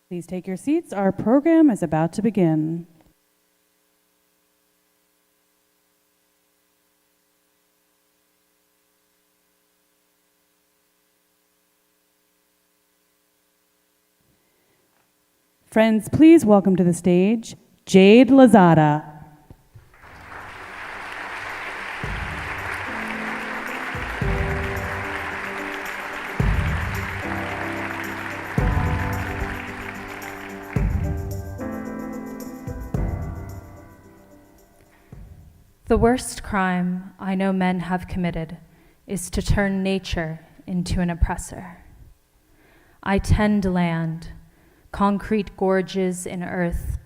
Please take your seats. Our program is about to begin. Friends, please welcome to the stage, Jade Lozada. The worst crime I know men have committed is to turn nature into an oppressor. I tend land, concrete gorges in earth,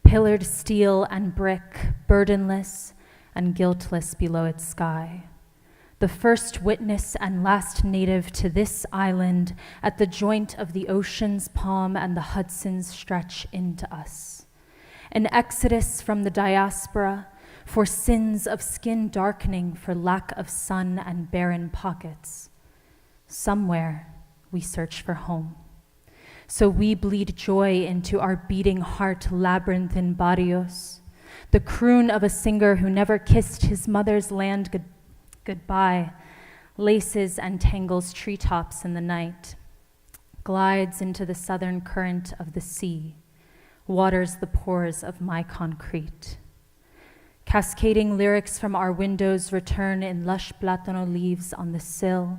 pillared steel and brick, burdenless and guiltless below its sky. The first witness and last native to this island at the joint of the ocean's palm and the Hudson's stretch into us. An exodus from the diaspora, for sins of skin darkening, for lack of sun and barren pockets. Somewhere we search for home. So we bleed joy into our beating heart labyrinth in barrios, the croon of a singer who never kissed his mother's land goodbye, laces and tangles treetops in the night, glides into the southern current of the sea, waters the pores of my concrete. Cascading lyrics from our windows return in lush platano leaves on the sill.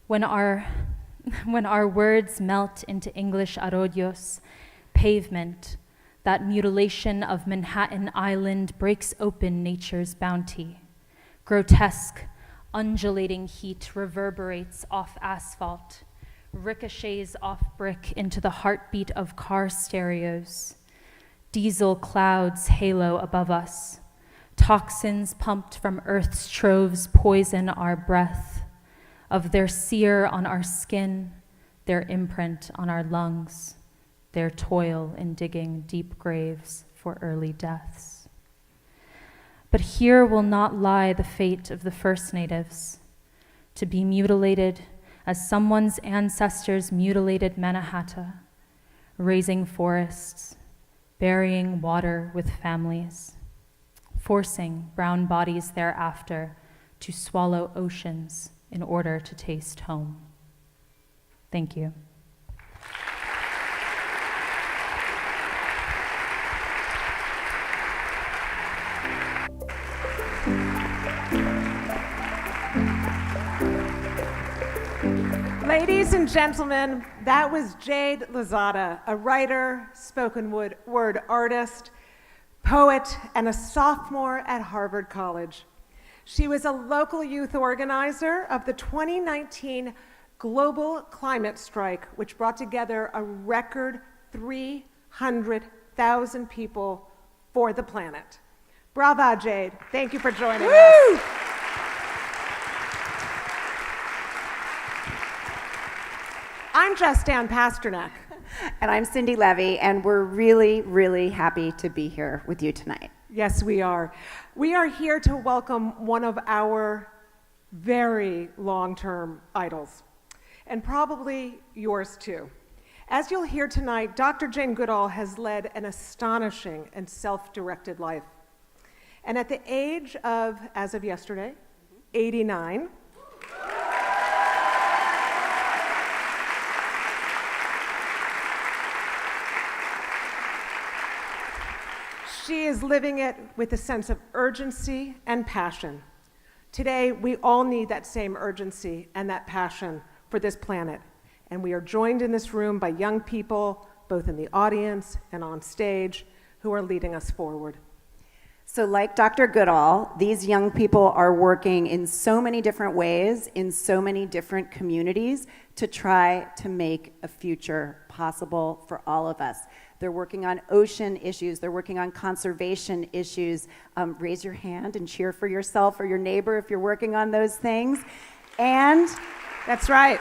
When our words melt into English arroyos, pavement, that mutilation of Manhattan Island breaks open nature's bounty. Grotesque, undulating heat reverberates off asphalt, ricochets off brick into the heartbeat of car stereos. Diesel clouds halo above us. Toxins pumped from Earth's troves poison our breath. Of their sear on our skin, their imprint on our lungs, their toil in digging deep graves for early deaths. But here will not lie the fate of the first natives, to be mutilated as someone's ancestors mutilated Mannahatta, raising forests, burying water with families, forcing brown bodies thereafter to swallow oceans in order to taste home. Thank you. Ladies and gentlemen, that was Jade Lozada, a writer, spoken word artist, poet, and a sophomore at Harvard College. She was a local youth organizer of the 2019 Global Climate Strike, which brought together a record 300,000 people for the planet. Brava, Jade. Thank you for joining us. I'm Justin Pasternak. And I'm Cindy Levy, and we're really, really happy to be here with you tonight. Yes, we are. We are here to welcome one of our very long-term idols, and probably yours too. As you'll hear tonight, Dr. Jane Goodall has led an astonishing and self-directed life. And at the age of, as of yesterday, 89, she is living it with a sense of urgency and passion. Today, we all need that same urgency and that passion for this planet. And we are joined in this room by young people, both in the audience and on stage, who are leading us forward. So like Dr. Goodall, these young people are working in so many different ways, in so many different communities, to try to make a future possible for all of us. They're working on ocean issues. They're working on conservation issues. Raise your hand and cheer for yourself or your neighbor if you're working on those things. And that's right.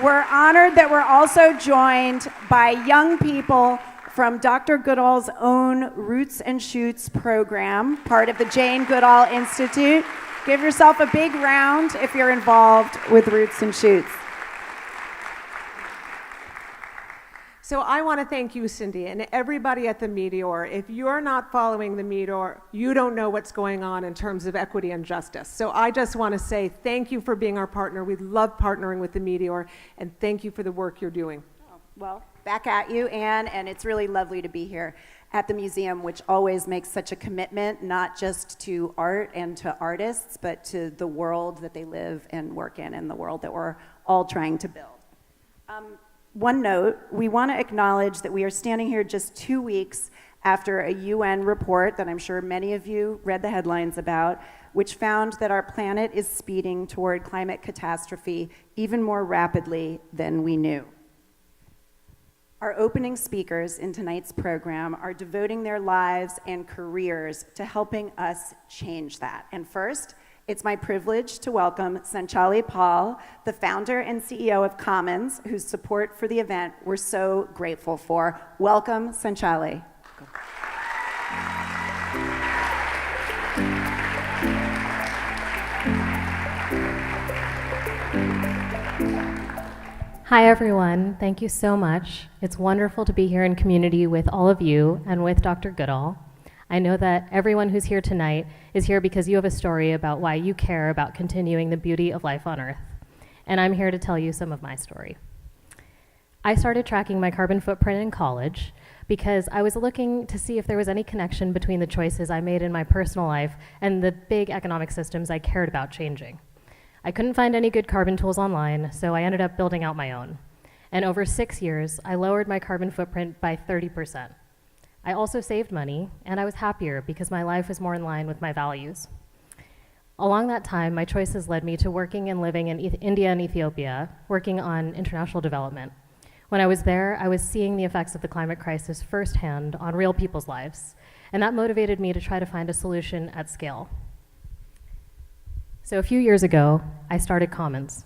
We're honored that we're also joined by young people from Dr. Goodall's own Roots and Shoots program, part of the Jane Goodall Institute. Give yourself a big round if you're involved with Roots and Shoots. So I want to thank you, Cindy, and everybody at the Meteor. If you're not following the Meteor, you don't know what's going on in terms of equity and justice. So I just want to say thank you for being our partner. We love partnering with the Meteor, and thank you for the work you're doing. Well, back at you, Anne, and it's really lovely to be here at the museum, which always makes such a commitment, not just to art and to artists, but to the world that they live and work in and the world that we're all trying to build. One note, we want to acknowledge that we are standing here just 2 weeks after a UN report that I'm sure many of you read the headlines about, which found that our planet is speeding toward climate catastrophe even more rapidly than we knew. Our opening speakers in tonight's program are devoting their lives and careers to helping us change that. And first, it's my privilege to welcome Sanchali Paul, the founder and CEO of Commons, whose support for the event we're so grateful for. Welcome, Sanchali. Hi, everyone. Thank you so much. It's wonderful to be here in community with all of you and with Dr. Goodall. I know that everyone who's here tonight is here because you have a story about why you care about continuing the beauty of life on Earth. And I'm here to tell you some of my story. I started tracking my carbon footprint in college because I was looking to see if there was any connection between the choices I made in my personal life and the big economic systems I cared about changing. I couldn't find any good carbon tools online, so I ended up building out my own. And over 6 years, I lowered my carbon footprint by 30%. I also saved money, and I was happier because my life was more in line with my values. Along that time, my choices led me to working and living in India and Ethiopia, working on international development. When I was there, I was seeing the effects of the climate crisis firsthand on real people's lives, and that motivated me to try to find a solution at scale. So a few years ago, I started Commons.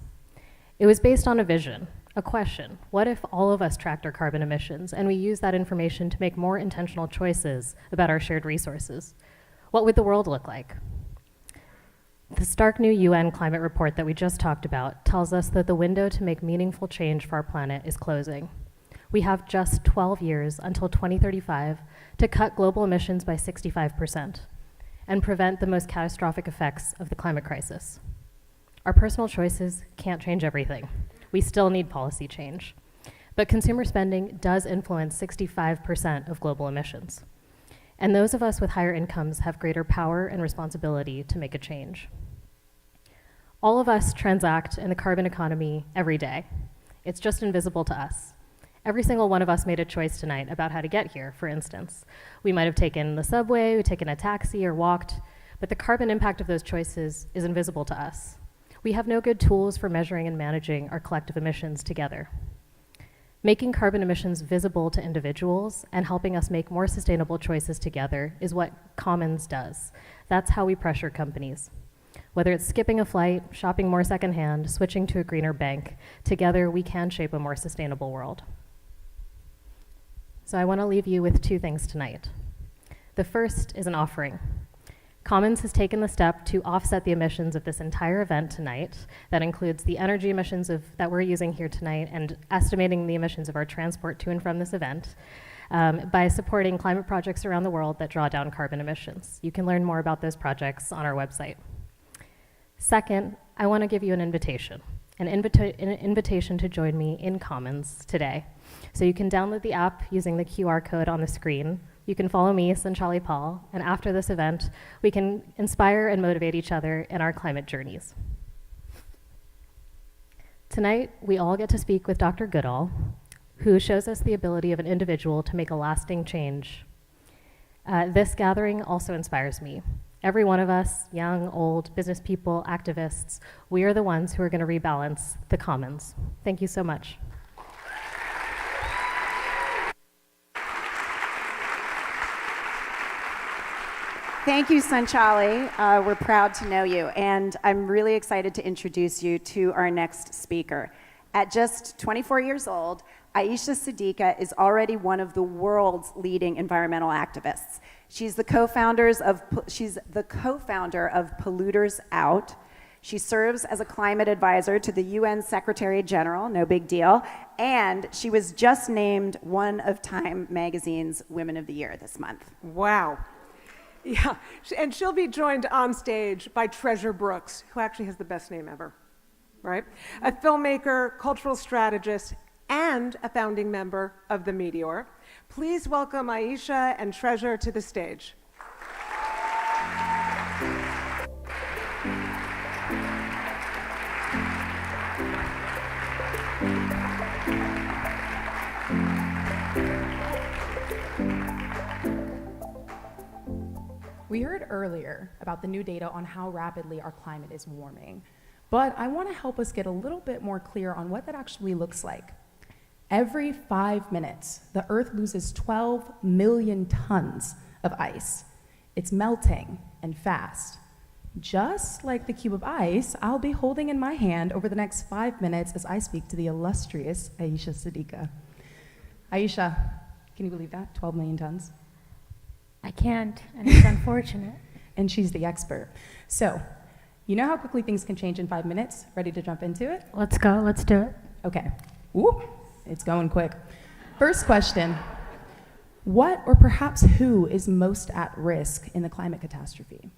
It was based on a vision, a question. What if all of us tracked our carbon emissions and we used that information to make more intentional choices about our shared resources? What would the world look like? The stark new UN climate report that we just talked about tells us that the window to make meaningful change for our planet is closing. We have just 12 years until 2035 to cut global emissions by 65%. And prevent the most catastrophic effects of the climate crisis. Our personal choices can't change everything. We still need policy change. But consumer spending does influence 65% of global emissions. And those of us with higher incomes have greater power and responsibility to make a change. All of us transact in the carbon economy every day. It's just invisible to us. Every single one of us made a choice tonight about how to get here, for instance. We might have taken the subway, we've taken a taxi, or walked, but the carbon impact of those choices is invisible to us. We have no good tools for measuring and managing our collective emissions together. Making carbon emissions visible to individuals and helping us make more sustainable choices together is what Commons does. That's how we pressure companies. Whether it's skipping a flight, shopping more secondhand, switching to a greener bank, together we can shape a more sustainable world. So I want to leave you with two things tonight. The first is an offering. Commons has taken the step to offset the emissions of this entire event tonight. That includes the energy emissions that we're using here tonight and estimating the emissions of our transport to and from this event by supporting climate projects around the world that draw down carbon emissions. You can learn more about those projects on our website. Second, I want to give you an invitation to join me in Commons today. So you can download the app using the QR code on the screen. You can follow me, Sanchali Paul, and after this event, we can inspire and motivate each other in our climate journeys. Tonight, we all get to speak with Dr. Goodall, who shows us the ability of an individual to make a lasting change. This gathering also inspires me. Every one of us, young, old, business people, activists, we are the ones who are going to rebalance the commons. Thank you so much. Thank you, Sanchali. We're proud to know you, and I'm really excited to introduce you to our next speaker. At just 24 years old, Aisha Siddiqa is already one of the world's leading environmental activists. She's the co-founder of Polluters Out. She serves as a climate advisor to the UN Secretary General, no big deal, and she was just named one of Time Magazine's Women of the Year this month. Wow. Yeah, and she'll be joined on stage by Treasure Brooks, who actually has the best name ever, right? A filmmaker, cultural strategist, and a founding member of the Meteor. Please welcome Aisha and Treasure to the stage. We heard earlier about the new data on how rapidly our climate is warming, but I want to help us get a little bit more clear on what that actually looks like. Every 5 minutes, the Earth loses 12 million tons of ice. It's melting and fast. Just like the cube of ice I'll be holding in my hand over the next 5 minutes as I speak to the illustrious Aisha Siddiqa. Aisha, can you believe that? 12 million tons? I can't, and it's unfortunate. And she's the expert. So, you know how quickly things can change in 5 minutes? Ready to jump into it? Let's go, let's do it. Okay. Ooh, it's going quick. First question. What or perhaps who is most at risk in the climate catastrophe?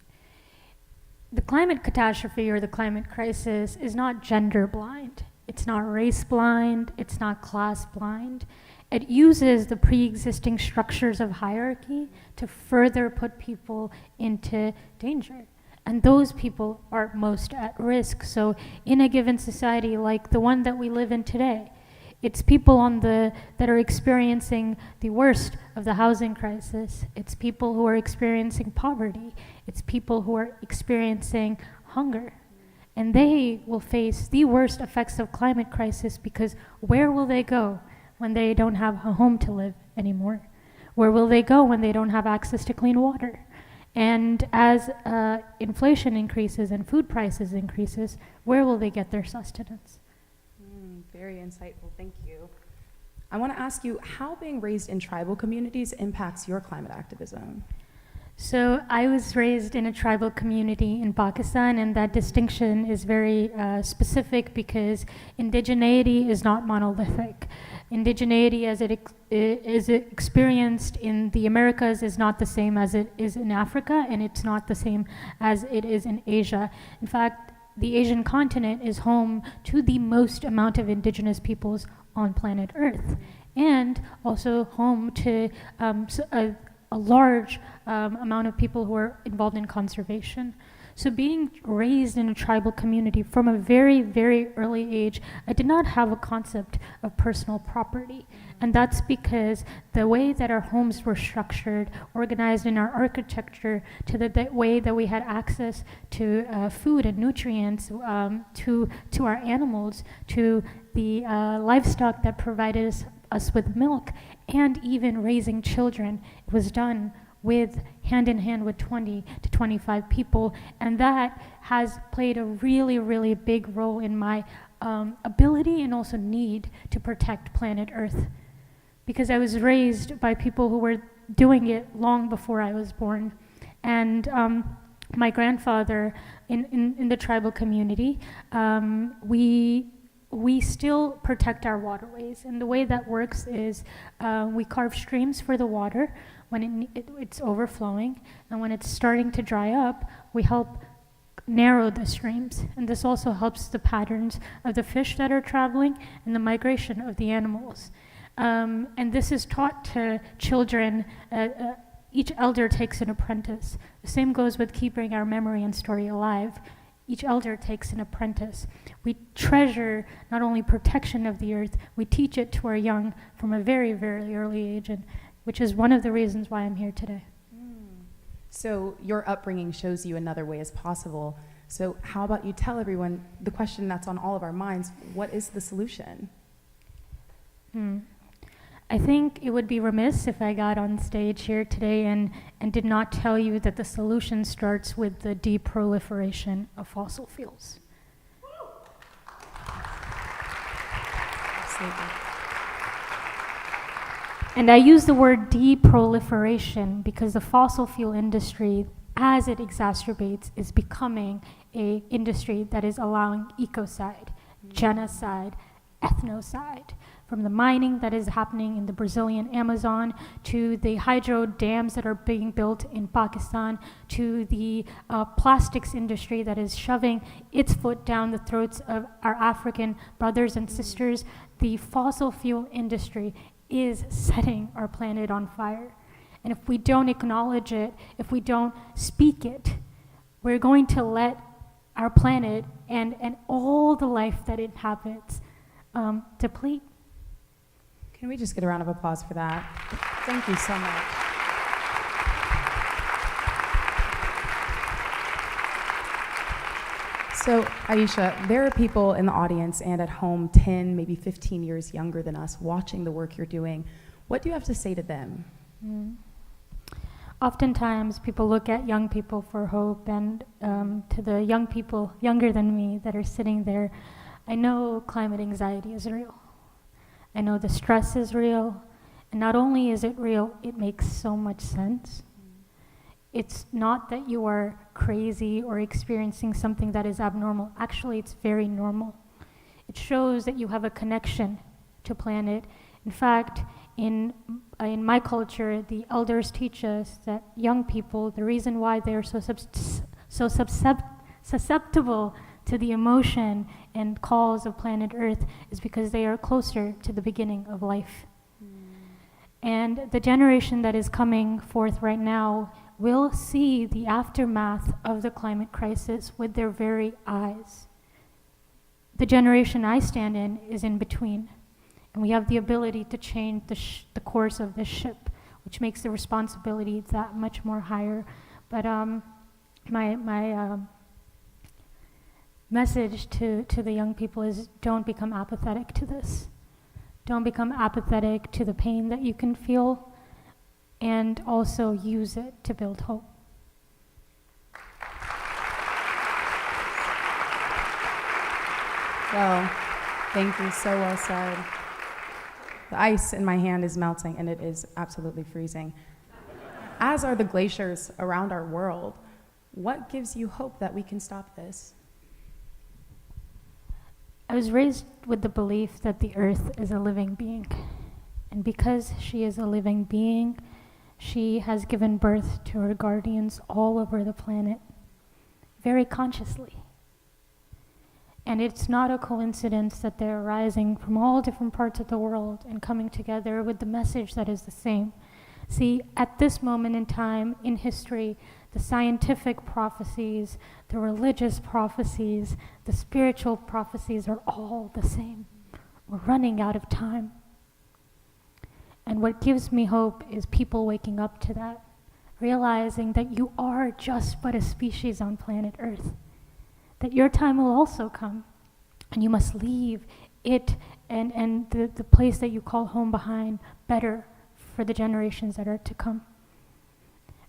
The climate catastrophe or the climate crisis is not gender blind. It's not race blind. It's not class blind. It uses the pre-existing structures of hierarchy to further put people into danger. And those people are most at risk. So in a given society like the one that we live in today, it's people that are experiencing the worst of the housing crisis. It's people who are experiencing poverty. It's people who are experiencing hunger. And they will face the worst effects of climate crisis because where will they go when they don't have a home to live anymore? Where will they go when they don't have access to clean water? And as inflation increases and food prices increases, where will they get their sustenance? Very insightful, thank you. I want to ask you how being raised in tribal communities impacts your climate activism. So I was raised in a tribal community in Pakistan, and that distinction is very specific because indigeneity is not monolithic. Indigeneity as it is experienced in the Americas is not the same as it is in Africa, and it's not the same as it is in Asia. In fact, the Asian continent is home to the most amount of indigenous peoples on planet Earth, and also home to a large amount of people who are involved in conservation. So being raised in a tribal community from a very, very early age, I did not have a concept of personal property. And that's because the way that our homes were structured, organized in our architecture, to the way that we had access to food and nutrients, to our animals, to the livestock that provided us with milk, and even raising children, it was done with hand in hand with 20 to 25 people, and that has played a really, really big role in my ability and also need to protect planet Earth. Because I was raised by people who were doing it long before I was born. And my grandfather in the tribal community, we still protect our waterways. And the way that works is we carve streams for the water when it's overflowing, and when it's starting to dry up, we help narrow the streams. And this also helps the patterns of the fish that are traveling and the migration of the animals. And this is taught to children. Each elder takes an apprentice. The same goes with keeping our memory and story alive. Each elder takes an apprentice. We treasure not only protection of the earth, we teach it to our young from a very, very early age, and which is one of the reasons why I'm here today. So your upbringing shows you another way is possible. So how about you tell everyone the question that's on all of our minds, what is the solution? I think it would be remiss if I got on stage here today and did not tell you that the solution starts with the deproliferation of fossil fuels. Absolutely. And I use the word deproliferation because the fossil fuel industry as it exacerbates, is becoming a industry that is allowing ecocide, genocide, ethnocide, from the mining that is happening in the Brazilian Amazon, to the hydro dams that are being built in Pakistan, to the plastics industry that is shoving its foot down the throats of our African brothers and sisters. The fossil fuel industry is setting our planet on fire. And if we don't acknowledge it, if we don't speak it, we're going to let our planet and all the life that it inhabits deplete. Can we just get a round of applause for that? Thank you so much. So, Aisha, there are people in the audience and at home 10, maybe 15 years younger than us watching the work you're doing. What do you have to say to them? Oftentimes, people look at young people for hope, and to the young people younger than me that are sitting there, I know climate anxiety is real. I know the stress is real, and not only is it real, it makes so much sense. It's not that you are crazy or experiencing something that is abnormal. Actually, it's very normal. It shows that you have a connection to planet. In fact, in my culture, the elders teach us that young people, the reason why they are so susceptible to the emotion and calls of planet Earth is because they are closer to the beginning of life. And the generation that is coming forth right now will see the aftermath of the climate crisis with their very eyes. The generation I stand in is in between, and we have the ability to change the course of this ship, which makes the responsibility that much more higher. But my message to the young people is, don't become apathetic to this. Don't become apathetic to the pain that you can feel, and also use it to build hope. Well, thank you, so well said. The ice in my hand is melting, and it is absolutely freezing. As are the glaciers around our world. What gives you hope that we can stop this? I was raised with the belief that the earth is a living being. And because she is a living being, she has given birth to her guardians all over the planet, very consciously. And it's not a coincidence that they're rising from all different parts of the world and coming together with the message that is the same. See, at this moment in time in history, the scientific prophecies, the religious prophecies, the spiritual prophecies are all the same. We're running out of time. And what gives me hope is people waking up to that, realizing that you are just but a species on planet Earth, that your time will also come, and you must leave it and the place that you call home behind better for the generations that are to come.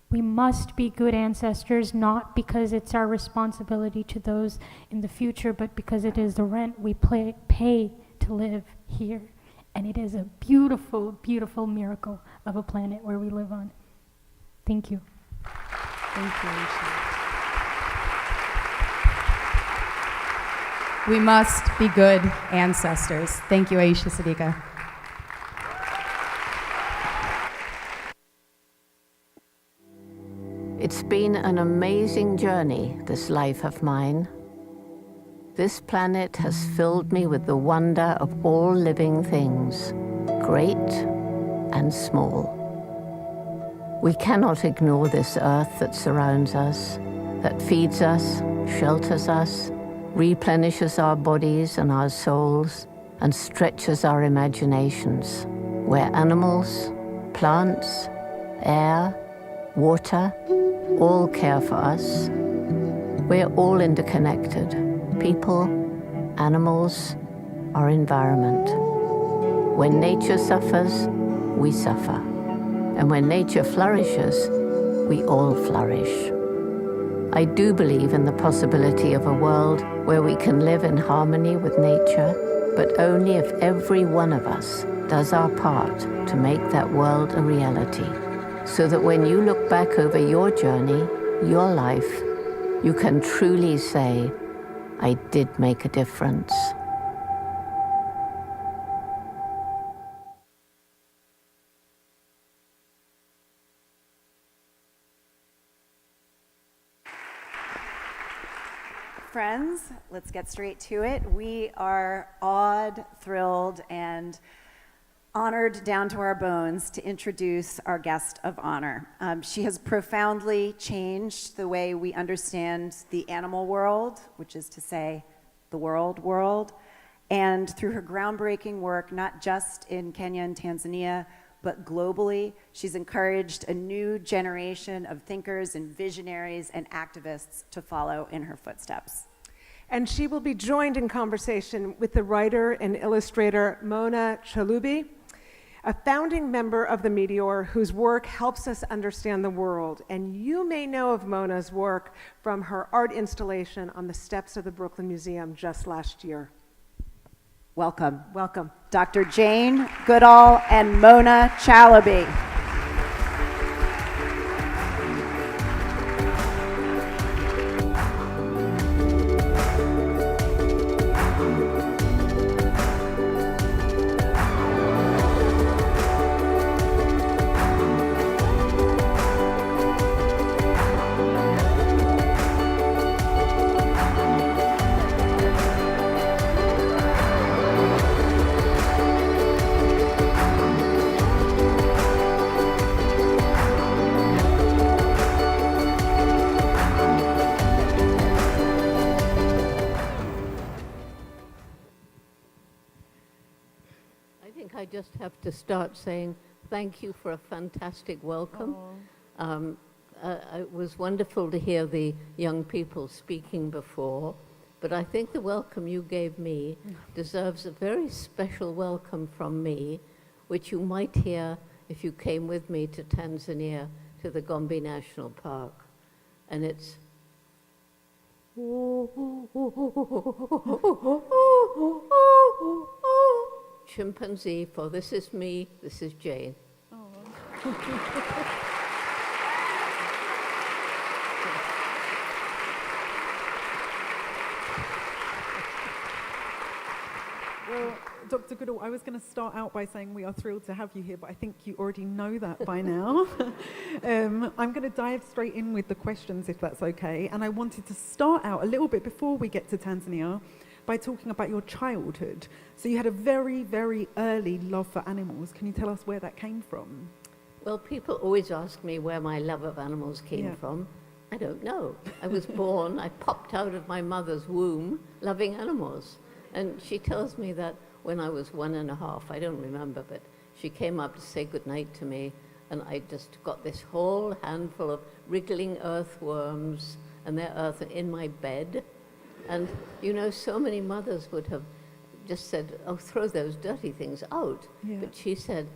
We must be good ancestors, not because it's our responsibility to those in the future, but because it is the rent we pay to live here. And it is a beautiful, beautiful miracle of a planet where we live on. Thank you. Thank you, Aisha. We must be good ancestors. Thank you, Aisha Siddiqa. It's been an amazing journey, this life of mine. This planet has filled me with the wonder of all living things, great and small. We cannot ignore this earth that surrounds us, that feeds us, shelters us, replenishes our bodies and our souls, and stretches our imaginations, where animals, plants, air, water, all care for us. We're all interconnected. People, animals, our environment. When nature suffers, we suffer. And when nature flourishes, we all flourish. I do believe in the possibility of a world where we can live in harmony with nature, but only if every one of us does our part to make that world a reality. So that when you look back over your journey, your life, you can truly say, I did make a difference. Friends, let's get straight to it. We are awed, thrilled, and honored down to our bones to introduce our guest of honor. She has profoundly changed the way we understand the animal world, which is to say, the world. And through her groundbreaking work, not just in Kenya and Tanzania, but globally, she's encouraged a new generation of thinkers and visionaries and activists to follow in her footsteps. And she will be joined in conversation with the writer and illustrator Mona Chalubi, a founding member of the Meteor whose work helps us understand the world. And you may know of Mona's work from her art installation on the steps of the Brooklyn Museum just last year. Welcome. Welcome. Dr. Jane Goodall and Mona Chalubi. I just have to start saying thank you for a fantastic welcome. It was wonderful to hear the young people speaking before, but I think the welcome you gave me deserves a very special welcome from me, which you might hear if you came with me to Tanzania, to the Gombe National Park. And it's chimpanzee, for this is me, this is Jane. Well, Dr. Goodall, I was going to start out by saying we are thrilled to have you here, but I think you already know that by now. I'm going to dive straight in with the questions, if that's okay. And I wanted to start out a little bit before we get to Tanzania by talking about your childhood. So you had a very, very early love for animals. Can you tell us where that came from? Well, people always ask me where my love of animals came from. I don't know. I was born, I popped out of my mother's womb loving animals. And she tells me that when I was 1.5, I don't remember, but she came up to say goodnight to me, and I just got this whole handful of wriggling earthworms and their earth in my bed. And, you know, so many mothers would have just said, oh, throw those dirty things out. But she said,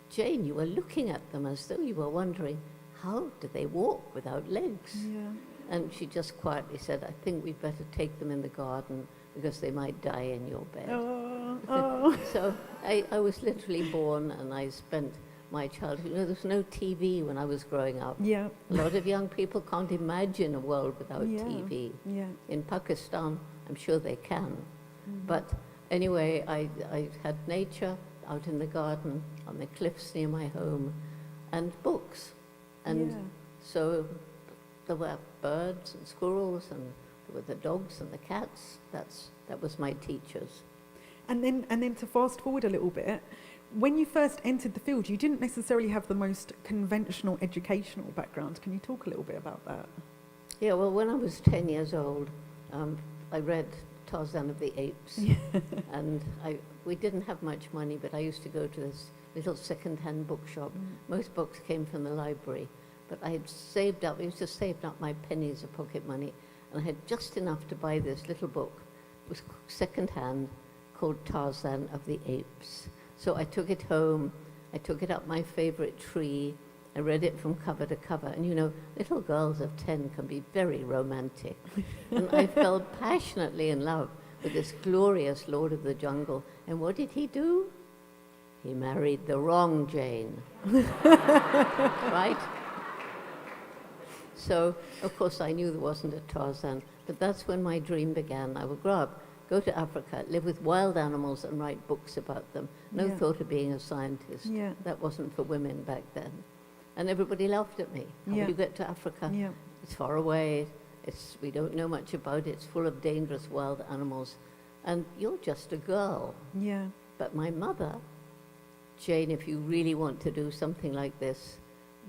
Jane, you were looking at them as though you were wondering, how do they walk without legs? And she just quietly said, I think we'd better take them in the garden because they might die in your bed. So I was literally born, and I spent my childhood. You know, there was no TV when I was growing up. A lot of young people can't imagine a world without TV. In Pakistan, I'm sure they can. But anyway, I had nature out in the garden, on the cliffs near my home, and books. And so there were birds and squirrels, and there were the dogs and the cats. That was my teachers. And then to fast forward a little bit, when you first entered the field, you didn't necessarily have the most conventional educational background. Can you talk a little bit about that? Yeah, well, when I was 10 years old, I read Tarzan of the Apes. And we didn't have much money, but I used to go to this little second-hand bookshop. Most books came from the library. But I had saved up, I used to save up my pennies of pocket money, and I had just enough to buy this little book. It was second-hand, called Tarzan of the Apes. So I took it home, I took it up my favorite tree, I read it from cover to cover. And you know, little girls of 10 can be very romantic. And I fell passionately in love with this glorious Lord of the Jungle. And what did he do? He married the wrong Jane. Right? So, of course, I knew there wasn't a Tarzan, but that's when my dream began. I would grow up, go to Africa, live with wild animals and write books about them. No Yeah. thought of being a scientist. Yeah. That wasn't for women back then. And everybody laughed at me. How Yeah. will you get to Africa? Yeah. It's far away. We don't know much about it. It's full of dangerous wild animals. And you're just a girl. Yeah. But my mother, Jane, if you really want to do something like this,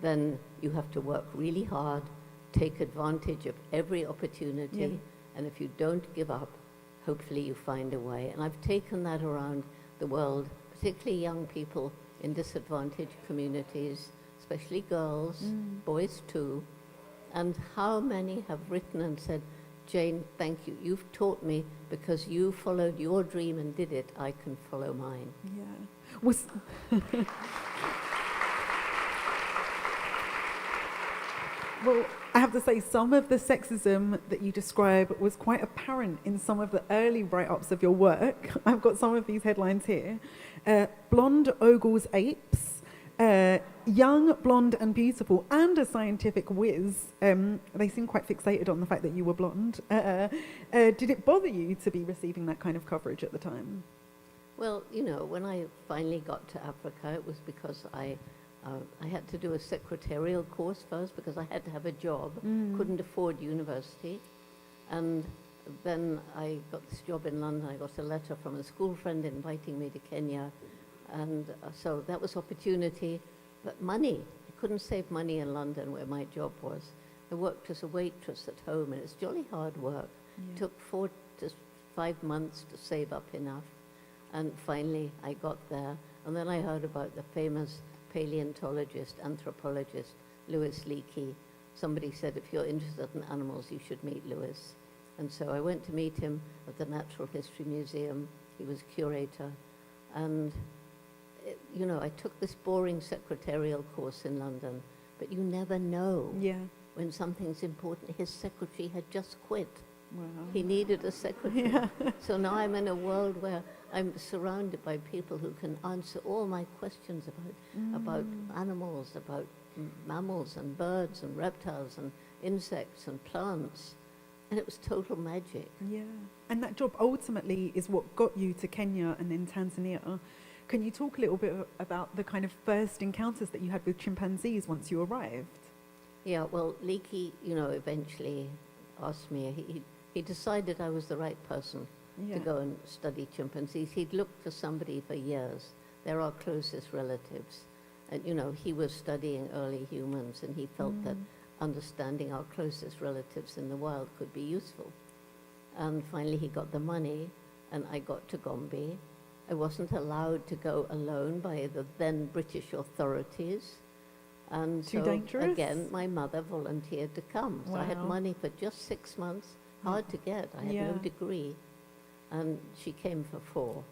then you have to work really hard, take advantage of every opportunity, Yeah. and if you don't give up, hopefully you find a way. And I've taken that around the world, particularly young people in disadvantaged communities, especially girls, boys too. And how many have written and said, Jane, thank you. You've taught me because you followed your dream and did it. I can follow mine. Yeah. Was well, I have to say, some of the sexism that you describe was quite apparent in some of the early write-ups of your work. I've got some of these headlines here. Blonde ogles apes, young, blonde and beautiful, and a scientific whiz. They seem quite fixated on the fact that you were blonde. Did it bother you to be receiving that kind of coverage at the time? Well, you know, when I finally got to Africa, it was because I had to do a secretarial course first because I had to have a job, couldn't afford university. And then I got this job in London. I got a letter from a school friend inviting me to Kenya. And so that was opportunity, but money. I couldn't save money in London where my job was. I worked as a waitress at home, and it's jolly hard work. Yeah. It took 4 to 5 months to save up enough. And finally, I got there. And then I heard about the famous paleontologist, anthropologist, Louis Leakey. Somebody said, if you're interested in animals, you should meet Louis. And so I went to meet him at the Natural History Museum. He was curator. And, you know, I took this boring secretarial course in London, but you never know when something's important. His secretary had just quit. Wow. He needed a secretary. Yeah. So now I'm in a world where I'm surrounded by people who can answer all my questions about animals, about mammals and birds and reptiles and insects and plants. And it was total magic. Yeah. And that job ultimately is what got you to Kenya and then Tanzania. Can you talk a little bit about the kind of first encounters that you had with chimpanzees once you arrived? Yeah, well, Leakey, you know, eventually asked me, he decided I was the right person to go and study chimpanzees. He'd looked for somebody for years. They're our closest relatives. And, you know, he was studying early humans, and he felt that understanding our closest relatives in the wild could be useful. And finally he got the money, and I got to Gombe. I wasn't allowed to go alone by the then British authorities. And Too so, dangerous? again, my mother volunteered to come. So I had Wow. money for just 6 months, hard to get. I had no Yeah. degree. And she came for 4.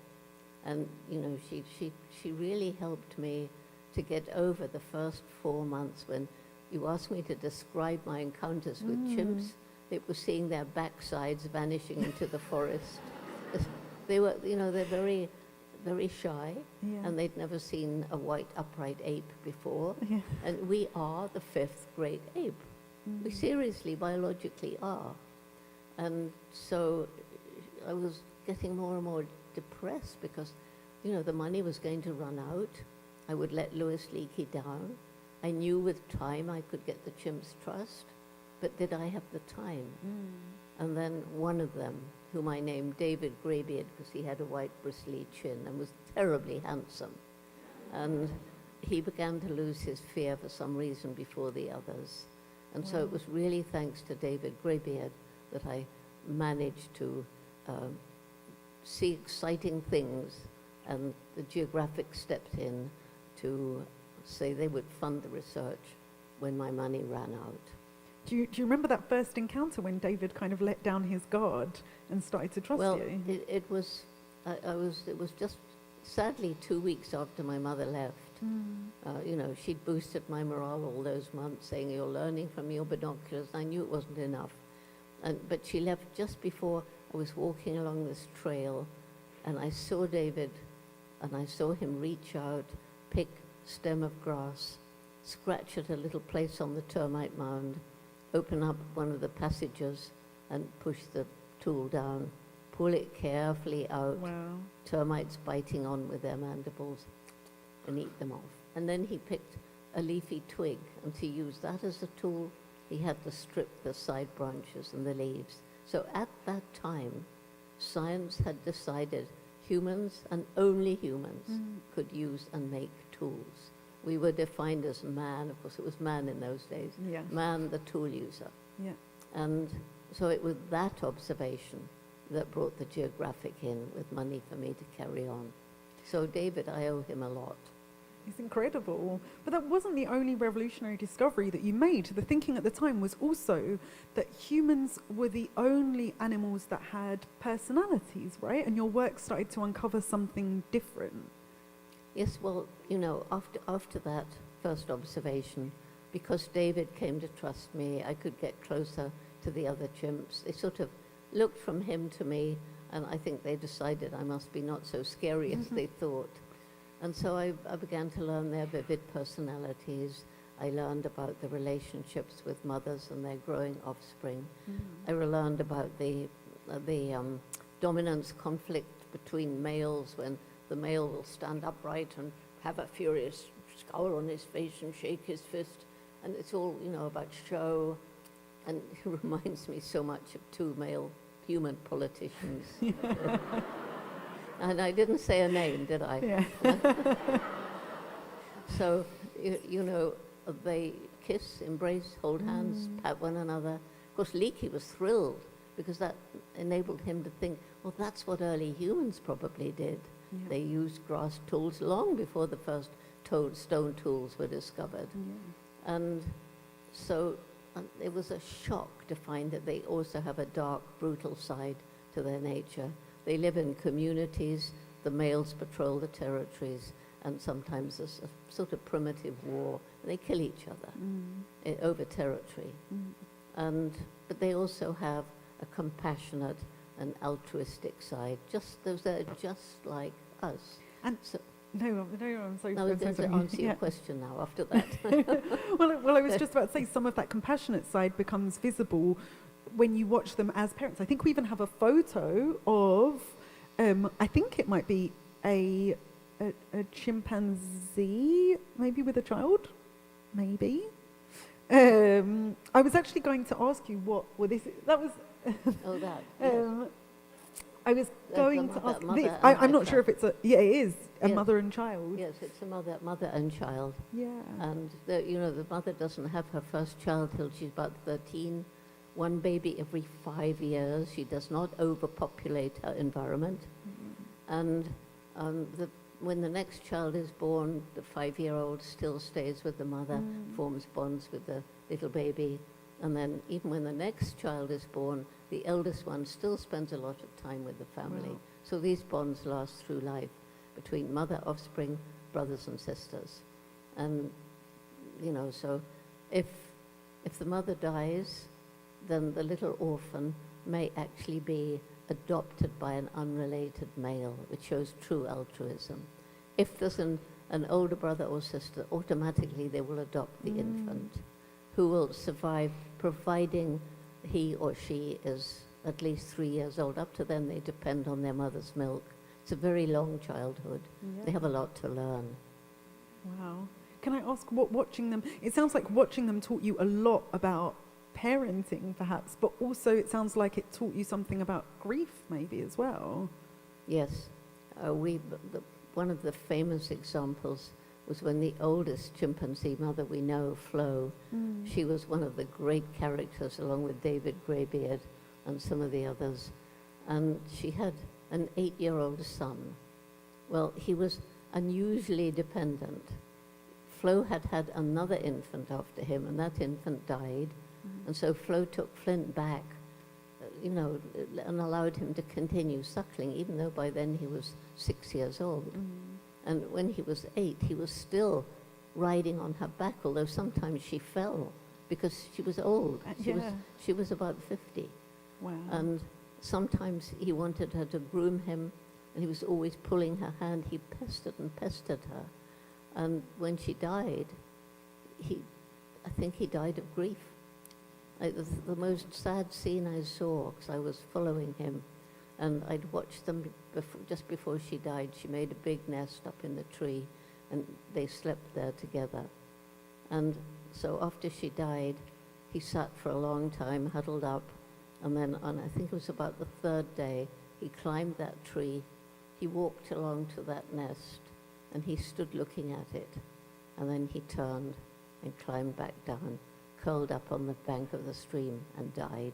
And, you know, she really helped me to get over the first 4 months when you asked me to describe my encounters with chimps. It was seeing their backsides vanishing into the forest. They were, you know, they're very, very shy, and they'd never seen a white upright ape before. Yeah. And we are the 5th great ape. We seriously, biologically are. And so I was getting more and more depressed because, you know, the money was going to run out. I would let Louis Leakey down. I knew with time I could get the chimps' trust, but did I have the time? And then one of them, whom I named David Greybeard because he had a white bristly chin and was terribly handsome, and he began to lose his fear for some reason before the others. And so it was really thanks to David Greybeard that I managed to see exciting things, and the Geographic stepped in to say they would fund the research when my money ran out. Do you remember that first encounter when David kind of let down his guard and started to trust Well, you? it was just sadly 2 weeks after my mother left. You know, she'd boosted my morale all those months, saying, you're learning from your binoculars. I knew it wasn't enough. But she left just before I was walking along this trail, and I saw David, and I saw him reach out, pick stem of grass, scratch at a little place on the termite mound, open up one of the passages and push the tool down, pull it carefully out, Wow. termites biting on with their mandibles, and eat them off. And then he picked a leafy twig, and to use that as a tool, he had to strip the side branches and the leaves. So at that time, science had decided humans, and only humans, could use and make tools. We were defined as man. Of course, it was man in those days. Yes. Man, the tool user. Yeah. And so it was that observation that brought the geographic in with money for me to carry on. So David, I owe him a lot. It's incredible. But that wasn't the only revolutionary discovery that you made. The thinking at the time was also that humans were the only animals that had personalities, right? And your work started to uncover something different. Yes, well, you know, after that first observation, because David came to trust me, I could get closer to the other chimps. They sort of looked from him to me, and I think they decided I must be not so scary as they thought. And so I began to learn their vivid personalities. I learned about the relationships with mothers and their growing offspring. I learned about the dominance conflict between males, when the male will stand upright and have a furious scowl on his face and shake his fist. And it's all, you know, about show. And it reminds me so much of two male human politicians. And I didn't say a name, did I? Yeah. So, you know, they kiss, embrace, hold hands, pat one another. Of course, Leakey was thrilled because that enabled him to think, well, that's what early humans probably did. Yeah. They used grass tools long before the first stone tools were discovered. Yeah. And so it was a shock to find that they also have a dark, brutal side to their nature. They live in communities, the males patrol the territories, and sometimes there's a sort of primitive war. They kill each other over territory. But they also have a compassionate and altruistic side. They're just like us. And so, no, I'm sorry. I was I'm so going to sorry. answer your Yeah. question now after that. Well, I was just about to say some of that compassionate side becomes visible when you watch them as parents. I think we even have a photo of, I think it might be a chimpanzee, maybe with a child, maybe. I was actually going to ask you that was. Oh, that. I was going to ask mother this. and I'm not child. sure if it's it is a Yes. mother and child. Yes, it's a mother and child. Yeah. And the mother doesn't have her first child till she's about 13. One baby every 5 years. She does not overpopulate her environment. And when the next child is born, the 5-year-old still stays with the mother, forms bonds with the little baby. And then even when the next child is born, the eldest one still spends a lot of time with the family. Wow. So these bonds last through life between mother, offspring, brothers and sisters. And, you know, so if the mother dies, then the little orphan may actually be adopted by an unrelated male, which shows true altruism. If there's an older brother or sister, automatically they will adopt the infant, who will survive, providing he or she is at least 3 years old. Up to then, they depend on their mother's milk. It's a very long childhood. Yeah. They have a lot to learn. Wow. Can I ask what watching them, it sounds like watching them taught you a lot about parenting perhaps, but also it sounds like it taught you something about grief maybe as well. Yes. One of the famous examples was when the oldest chimpanzee mother we know, Flo, she was one of the great characters along with David Greybeard and some of the others. And she had an 8-year-old son. Well, he was unusually dependent. Flo had had another infant after him, and that infant died. And so Flo took Flint back, and allowed him to continue suckling, even though by then he was 6 years old. And when he was 8, he was still riding on her back, although sometimes she fell because she was old. She was about 50. Wow. And sometimes he wanted her to groom him, and he was always pulling her hand. He pestered and pestered her. And when she died, I think he died of grief. It was the most sad scene I saw, because I was following him, and I'd watched them just before she died. She made a big nest up in the tree, and they slept there together. And so after she died, he sat for a long time, huddled up, and then on, I think it was about the third day, he climbed that tree, he walked along to that nest, and he stood looking at it, and then he turned and climbed back down, curled up on the bank of the stream, and died.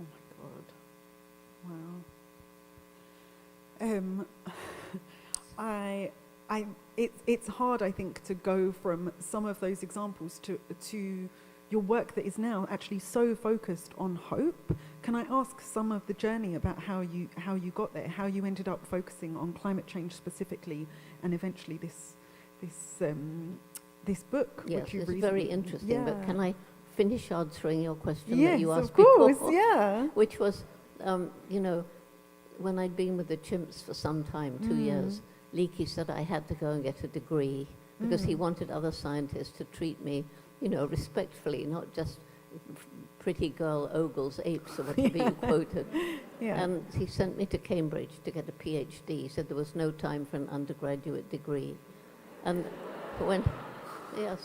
Oh my God. Wow. It's hard, I think, to go from some of those examples to your work that is now actually so focused on hope. Can I ask some of the journey about how you got there, how you ended up focusing on climate change specifically, and eventually this book, Yes, which you it's recently... very interesting, but can I finish answering your question Yes, that you asked of course, before? yeah. Which was, when I'd been with the chimps for some time, 2 years, Leakey said I had to go and get a degree because he wanted other scientists to treat me, respectfully, not just pretty girl Ogle's apes or whatever you quoted. Yeah. And he sent me to Cambridge to get a PhD. He said there was no time for an undergraduate degree. And when,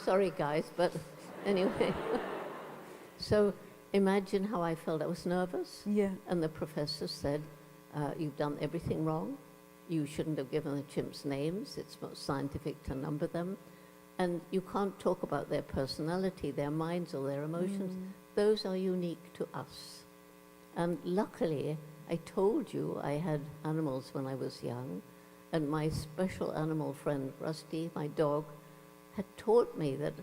sorry guys, but anyway. So imagine how I felt. I was nervous. Yeah. And the professor said, you've done everything wrong. You shouldn't have given the chimps names. It's not scientific to number them. And you can't talk about their personality, their minds, or their emotions. Those are unique to us. And luckily, I told you I had animals when I was young, and my special animal friend, Rusty, my dog, had taught me that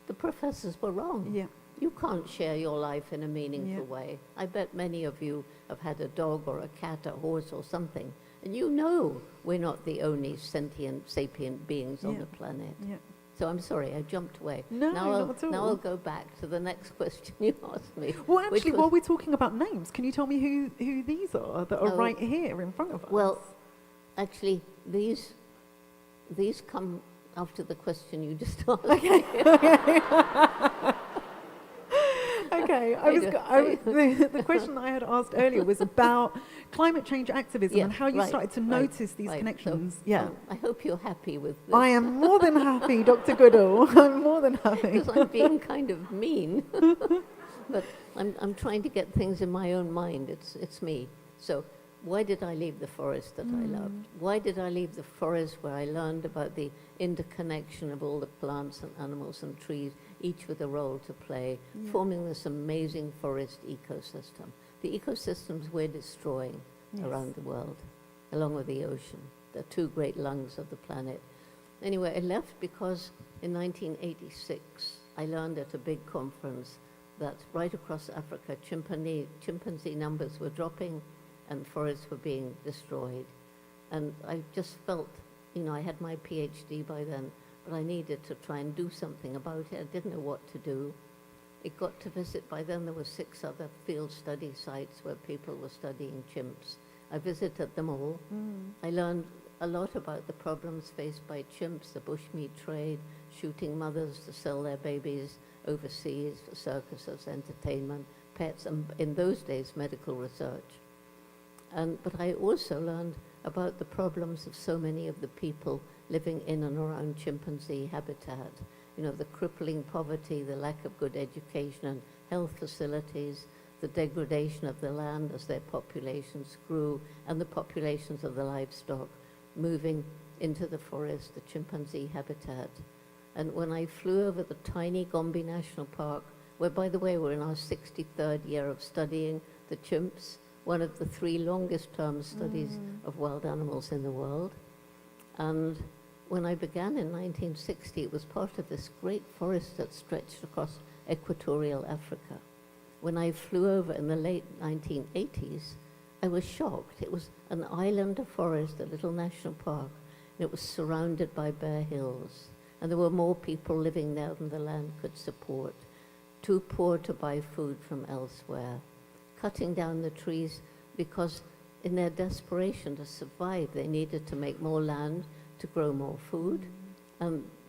the professors were wrong. Yeah. You can't share your life in a meaningful way. I bet many of you have had a dog or a cat, a horse or something, and you know we're not the only sentient, sapient beings on the planet. Yeah. So I'm sorry, I jumped away. No, now not at all. Now I'll go back to the next question you asked me. Well, actually, was- while we're talking about names, can you tell me who these are that are right here in front of us? Well, actually, these come after the question you just asked. Okay. Okay, the question I had asked earlier was about climate change activism and how you started to notice these connections. So, I hope you're happy with this. I am more than happy, Dr. Goodall. I'm more than happy. Because I'm being kind of mean. But I'm trying to get things in my own mind. It's me. So why did I leave the forest that I loved? Why did I leave the forest where I learned about the interconnection of all the plants and animals and trees, each with a role to play, forming this amazing forest ecosystem? The ecosystems we're destroying around the world, along with the ocean, the two great lungs of the planet. Anyway, I left because in 1986, I learned at a big conference that right across Africa, chimpanzee numbers were dropping and forests were being destroyed. And I just felt, I had my PhD by then, but I needed to try and do something about it. I didn't know what to do. It got to visit, by then there were 6 other field study sites where people were studying chimps. I visited them all. I learned a lot about the problems faced by chimps, the bushmeat trade, shooting mothers to sell their babies overseas for circuses, entertainment, pets, and in those days, medical research. But I also learned about the problems of so many of the people living in and around chimpanzee habitat. The crippling poverty, the lack of good education and health facilities, the degradation of the land as their populations grew, and the populations of the livestock moving into the forest, the chimpanzee habitat. And when I flew over the tiny Gombe National Park, where, by the way, we're in our 63rd year of studying the chimps, one of the 3 longest term studies of wild animals in the world. And when I began in 1960, it was part of this great forest that stretched across equatorial Africa. When I flew over in the late 1980s, I was shocked. It was an island of forest, a little national park, and it was surrounded by bare hills. And there were more people living there than the land could support, too poor to buy food from elsewhere, cutting down the trees because in their desperation to survive, they needed to make more land to grow more food,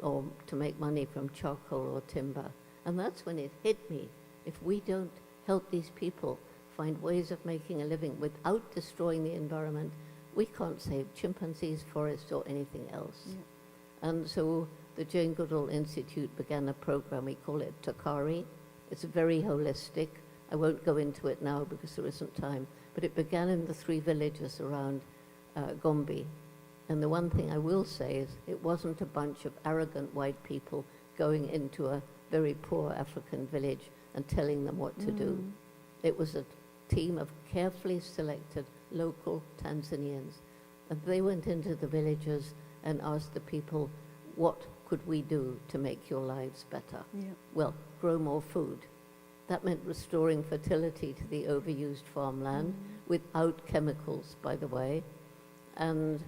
or to make money from charcoal or timber. And that's when it hit me. if we don't help these people find ways of making a living without destroying the environment, we can't save chimpanzees, forests, or anything else. Yeah. And so the Jane Goodall Institute began a program, we call it Takari. It's very holistic. I won't go into it now because there isn't time, but it began in the 3 villages around Gombe. And the one thing I will say is it wasn't a bunch of arrogant white people going into a very poor African village and telling them what to do. It was a team of carefully selected local Tanzanians. And they went into the villages and asked the people, what could we do to make your lives better? Yeah. Well, grow more food. That meant restoring fertility to the overused farmland without chemicals, by the way, and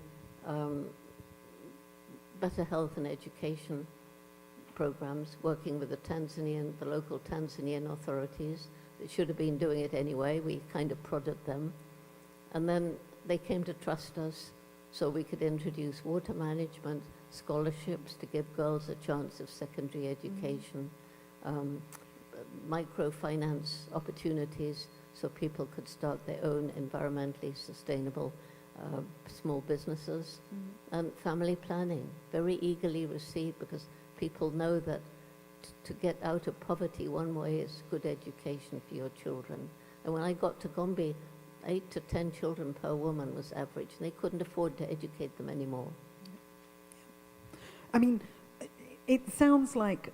better health and education programs, working with the local Tanzanian authorities. They should have been doing it anyway. We kind of prodded them. And then they came to trust us so we could introduce water management, scholarships to give girls a chance of secondary education, microfinance opportunities so people could start their own environmentally sustainable small businesses, and family planning, very eagerly received because people know that to get out of poverty, one way is good education for your children. And when I got to Gombe, 8 to 10 children per woman was average, and they couldn't afford to educate them anymore. I mean, it sounds like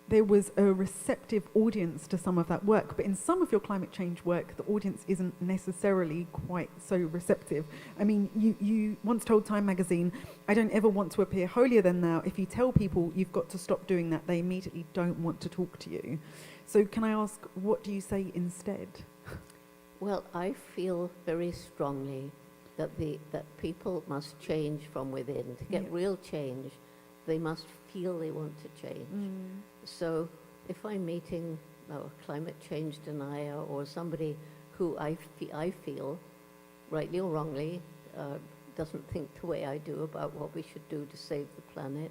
there was a receptive audience to some of that work, but in some of your climate change work, the audience isn't necessarily quite so receptive. I mean, you once told Time magazine, I don't ever want to appear holier than thou. If you tell people you've got to stop doing that, they immediately don't want to talk to you. So can I ask, what do you say instead? Well, I feel very strongly that people must change from within. To get real change, they must feel they want to change. So if I'm meeting a climate change denier or somebody who I feel, rightly or wrongly, doesn't think the way I do about what we should do to save the planet,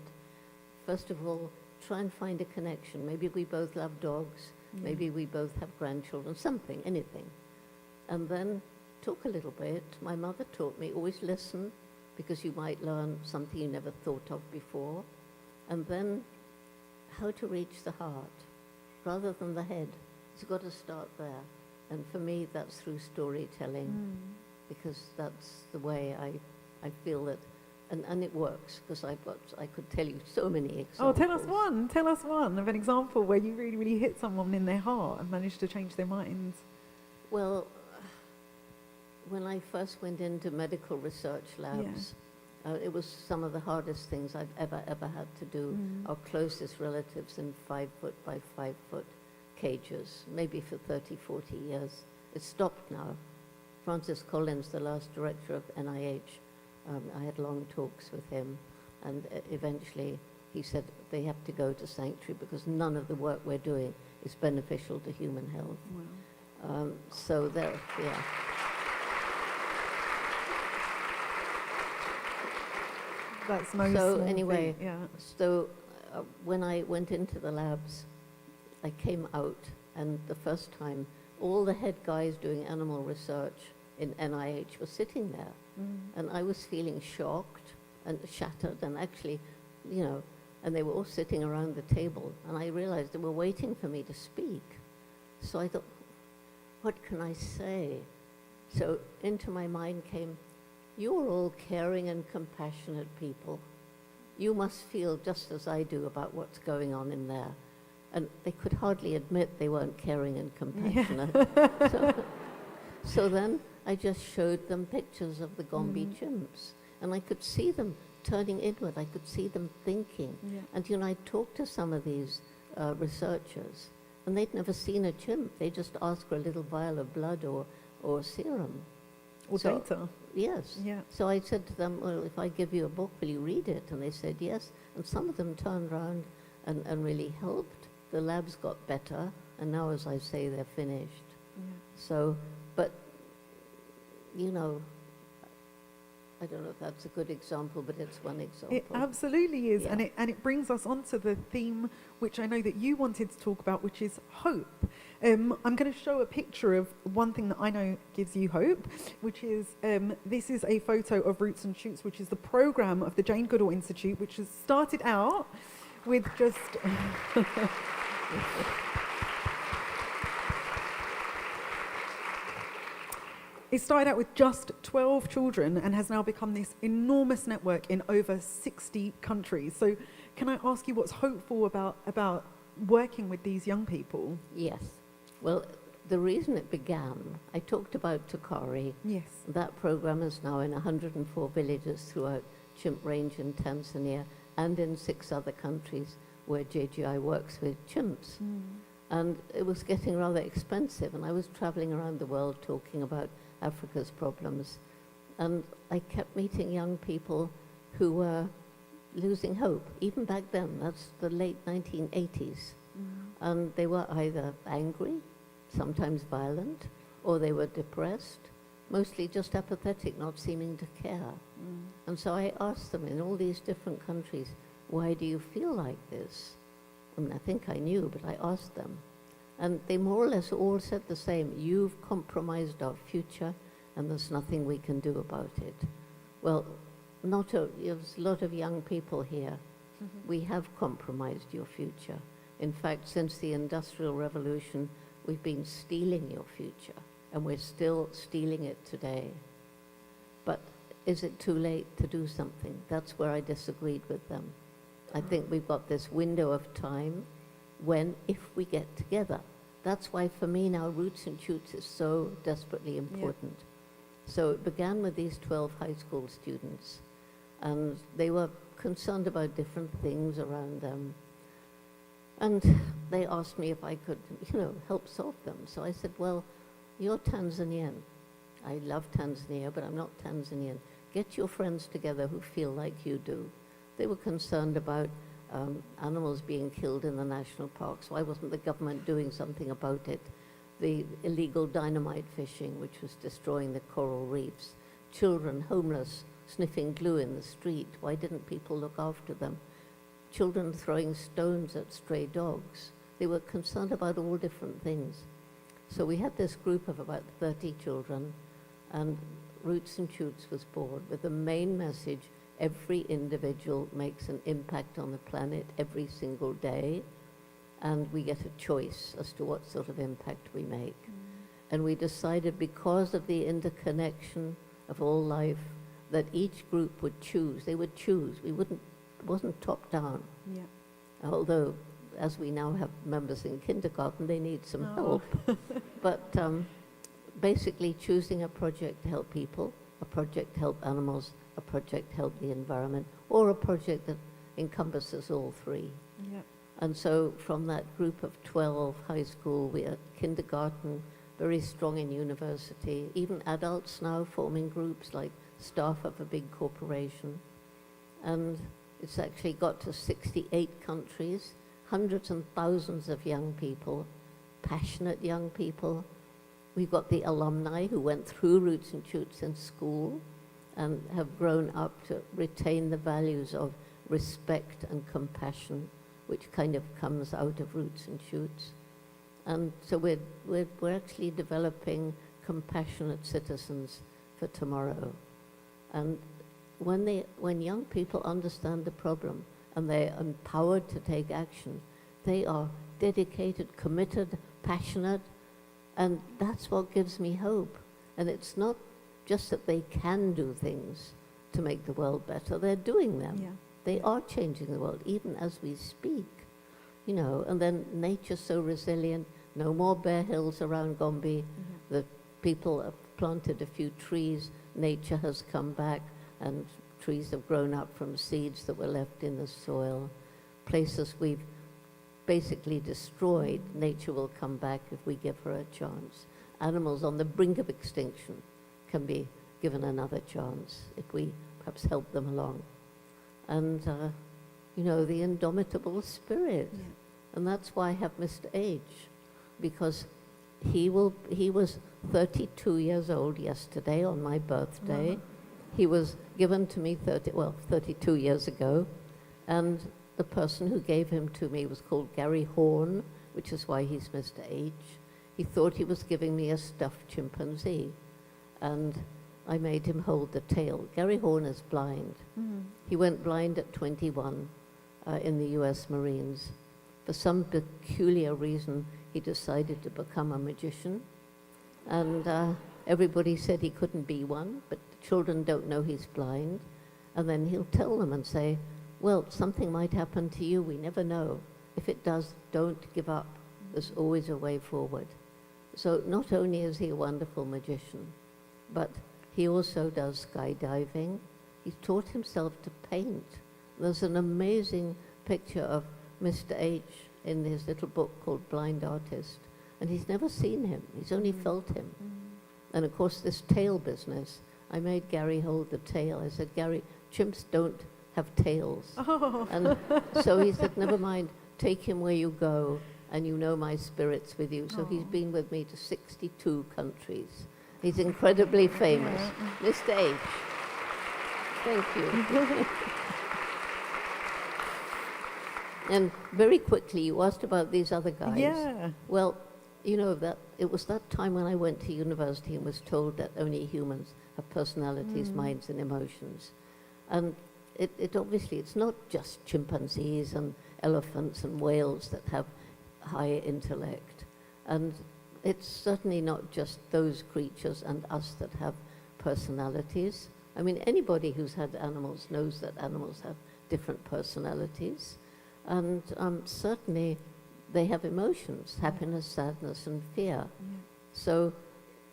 first of all, try and find a connection. Maybe we both love dogs, maybe we both have grandchildren, something, anything. And then talk a little bit. My mother taught me, always listen, because you might learn something you never thought of before. And then how to reach the heart rather than the head. It's got to start there. And for me, that's through storytelling, because that's the way I feel that, and it works, because I could tell you so many examples. Oh, tell us one of an example where you really, really hit someone in their heart and managed to change their minds. Well, when I first went into medical research labs, it was some of the hardest things I've ever had to do. Our closest relatives in 5 foot by 5 foot cages, maybe for 30, 40 years. It's stopped now. Francis Collins, the last director of NIH, I had long talks with him, and eventually he said they have to go to sanctuary because none of the work we're doing is beneficial to human health. Wow. So there, yeah. That's no so small anyway, thing, yeah. So when I went into the labs, I came out, and the first time, all the head guys doing animal research in NIH were sitting there. And I was feeling shocked and shattered, and actually, you know, and they were all sitting around the table, and I realized they were waiting for me to speak. So I thought, what can I say? So into my mind came, you're all caring and compassionate people. You must feel just as I do about what's going on in there. And they could hardly admit they weren't caring and compassionate. So then I just showed them pictures of the Gombe chimps. And I could see them turning inward. I could see them thinking. And, you know, I talked to some of these researchers, and they'd never seen a chimp. They just asked for a little vial of blood or serum. Or data. Yes. Yeah. So I said to them, well, if I give you a book, will you read it? And they said yes. And some of them turned around and really helped. The labs got better, and now, as I say, they're finished. So, but, you know, I don't know if that's a good example, but it's one example. It absolutely is, Yeah. and it brings us on to the theme which I know that you wanted to talk about, which is hope. I'm going to show a picture of one thing that I know gives you hope, which is this is a photo of Roots and Shoots, which is the program of the Jane Goodall Institute, which has started out with just... It started out with just 12 children and has now become this enormous network in over 60 countries. So can I ask you what's hopeful about working with these young people? Yes. Well, the reason it began, I talked about Tukari. Yes. That program is now in 104 villages throughout Chimp Range in Tanzania and in 6 other countries where JGI works with chimps. And it was getting rather expensive, and I was traveling around the world talking about Africa's problems. And I kept meeting young people who were losing hope, even back then. That's the late 1980s. And they were either angry, sometimes violent, or they were depressed, mostly just apathetic, not seeming to care. And so I asked them in all these different countries, why do you feel like this? I mean, I think I knew, but I asked them. And they more or less all said the same: you've compromised our future, and there's nothing we can do about it. Well, there's a lot of young people here. We have compromised your future. In fact, since the Industrial Revolution, we've been stealing your future, and we're still stealing it today. But is it too late to do something? That's where I disagreed with them. I think we've got this window of time when, if we get together. That's why for me now Roots and Shoots is so desperately important. So it began with these 12 high school students, and they were concerned about different things around them. And they asked me if I could, help solve them. So I said, well, you're Tanzanian. I love Tanzania, but I'm not Tanzanian. Get your friends together who feel like you do. They were concerned about animals being killed in the national parks. Why wasn't the government doing something about it? The illegal dynamite fishing, which was destroying the coral reefs. Children homeless, sniffing glue in the street. Why didn't people look after them? Children throwing stones at stray dogs. They were concerned about all different things. So we had this group of about 30 children, and Roots and Shoots was born with the main message: every individual makes an impact on the planet every single day, and we get a choice as to what sort of impact we make. And we decided, because of the interconnection of all life, that each group would choose. They would choose. It wasn't top down. Yeah. Although, as we now have members in kindergarten, they need some help. But basically choosing a project to help people, a project to help animals, a project to help the environment, or a project that encompasses all three. Yeah. And so from that group of 12 high school, we are kindergarten, very strong in university, even adults now forming groups like staff of a big corporation. And it's actually got to 68 countries, hundreds and thousands of young people, passionate young people. We've got the alumni who went through Roots and Shoots in school and have grown up to retain the values of respect and compassion, which kind of comes out of Roots and Shoots. And so we're actually developing compassionate citizens for tomorrow. And when young people understand the problem and they're empowered to take action, they are dedicated, committed, passionate, and that's what gives me hope. And it's not just that they can do things to make the world better, they're doing them. Yeah. They are changing the world, even as we speak. And then nature's so resilient, no more bare hills around Gombe. The people have planted a few trees, nature has come back, and trees have grown up from seeds that were left in the soil. Places we've basically destroyed, nature will come back if we give her a chance. Animals on the brink of extinction can be given another chance if we perhaps help them along. And, the indomitable spirit. Yeah. And that's why I have Mr. H, because he was 32 years old yesterday on my birthday. He was given to me 32 years ago, and the person who gave him to me was called Gary Horn, which is why he's Mr. H. He thought he was giving me a stuffed chimpanzee, and I made him hold the tail. Gary Horn is blind. He went blind at 21 in the US Marines. For some peculiar reason, he decided to become a magician, and everybody said he couldn't be one, but the children don't know he's blind. And then he'll tell them and say, well, something might happen to you, we never know. If it does, don't give up. There's always a way forward. So not only is he a wonderful magician, but he also does skydiving. He's taught himself to paint. There's an amazing picture of Mr. H in his little book called Blind Artist, and he's never seen him. He's only felt him. And of course, this tail business, I made Gary hold the tail. I said, Gary, chimps don't have tails. Oh. And so he said, never mind, take him where you go, and you know my spirit's with you. So he's been with me to 62 countries. He's incredibly famous. Mr. H. Thank you. And very quickly, you asked about these other guys. Yeah. Well, you know, that it was that time when I went to university and was told that only humans have personalities, minds, and emotions. And it obviously, it's not just chimpanzees and elephants and whales that have high intellect. And it's certainly not just those creatures and us that have personalities. I mean, anybody who's had animals knows that animals have different personalities. And certainly they have emotions, happiness, sadness, and fear. So